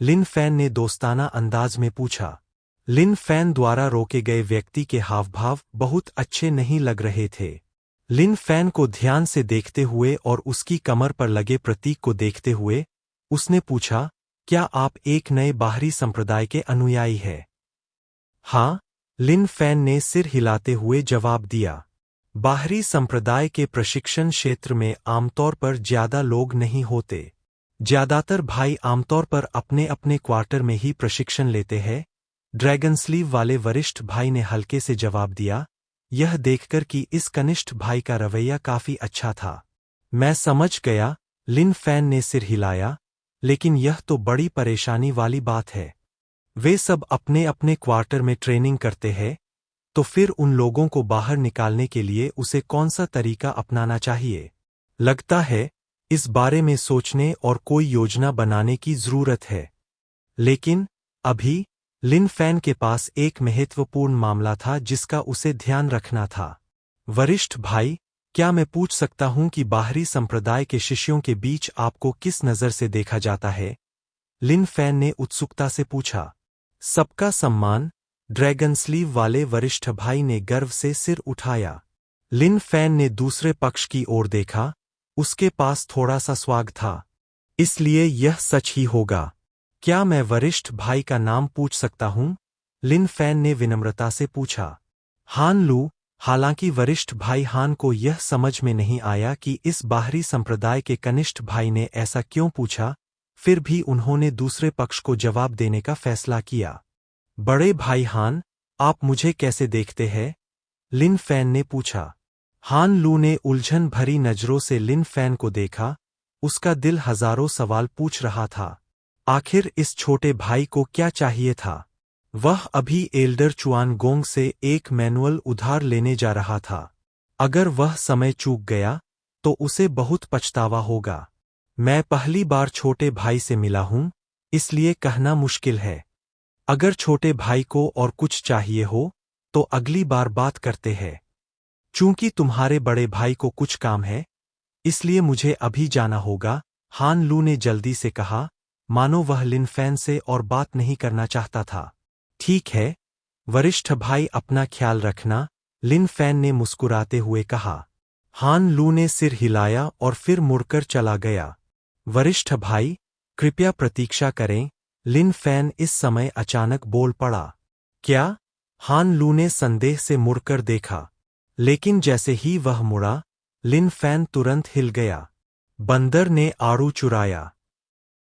लिन फैन ने दोस्ताना अंदाज में पूछा। लिन फैन द्वारा रोके गए व्यक्ति के हावभाव बहुत अच्छे नहीं लग रहे थे। लिन फैन को ध्यान से देखते हुए और उसकी कमर पर लगे प्रतीक को देखते हुए उसने पूछा, क्या आप एक नए बाहरी संप्रदाय के अनुयायी हैं? हाँ, लिन फैन ने सिर हिलाते हुए जवाब दिया। बाहरी संप्रदाय के प्रशिक्षण क्षेत्र में आमतौर पर ज्यादा लोग नहीं होते। ज्यादातर भाई आमतौर पर अपने अपने क्वार्टर में ही प्रशिक्षण लेते हैं। ड्रैगन स्लीव वाले वरिष्ठ भाई ने हल्के से जवाब दिया। यह देखकर कि इस कनिष्ठ भाई का रवैया काफी अच्छा था। मैं समझ गया, लिन फैन ने सिर हिलाया, लेकिन यह तो बड़ी परेशानी वाली बात है। वे सब अपने अपने क्वार्टर में ट्रेनिंग करते हैं, तो फिर उन लोगों को बाहर निकालने के लिए उसे कौन सा तरीका अपनाना चाहिए? लगता है इस बारे में सोचने और कोई योजना बनाने की जरूरत है। लेकिन अभी लिन फैन के पास एक महत्वपूर्ण मामला था जिसका उसे ध्यान रखना था। वरिष्ठ भाई, क्या मैं पूछ सकता हूं कि बाहरी संप्रदाय के शिष्यों के बीच आपको किस नज़र से देखा जाता है? लिन फैन ने उत्सुकता से पूछा। सबका सम्मान, ड्रैगन स्लीव वाले वरिष्ठ भाई ने गर्व से सिर उठाया। लिन फैन ने दूसरे पक्ष की ओर देखा, उसके पास थोड़ा सा स्वाग था। इसलिए यह सच ही होगा। क्या मैं वरिष्ठ भाई का नाम पूछ सकता हूं? लिन फैन ने विनम्रता से पूछा। हान लू। हालांकि वरिष्ठ भाई हान को यह समझ में नहीं आया कि इस बाहरी संप्रदाय के कनिष्ठ भाई ने ऐसा क्यों पूछा, फिर भी उन्होंने दूसरे पक्ष को जवाब देने का फैसला किया। बड़े भाई हान, आप मुझे कैसे देखते हैं? लिन फैन ने पूछा। हान लू ने उलझन भरी नजरों से लिन फैन को देखा, उसका दिल हजारों सवाल पूछ रहा था। आखिर इस छोटे भाई को क्या चाहिए था? वह अभी एल्डर चुआन गोंग से एक मैनुअल उधार लेने जा रहा था। अगर वह समय चूक गया, तो उसे बहुत पछतावा होगा। मैं पहली बार छोटे भाई से मिला हूं, इसलिए कहना मुश्किल है। अगर छोटे भाई को और कुछ चाहिए हो, तो अगली बार बात करते हैं। चूंकि तुम्हारे बड़े भाई को कुछ काम है, इसलिए मुझे अभी जाना होगा, हान लू ने जल्दी से कहा, मानो वह लिन फैन से और बात नहीं करना चाहता था। ठीक है, वरिष्ठ भाई, अपना ख्याल रखना, लिन फैन ने मुस्कुराते हुए कहा। हान लू ने सिर हिलाया और फिर मुड़कर चला गया। वरिष्ठ भाई, कृपया प्रतीक्षा करें, लिन फैन इस समय अचानक बोल पड़ा। क्या? हान लू ने संदेह से मुड़कर देखा, लेकिन जैसे ही वह मुड़ा, लिन फैन तुरंत हिल गया। बंदर ने आड़ू चुराया।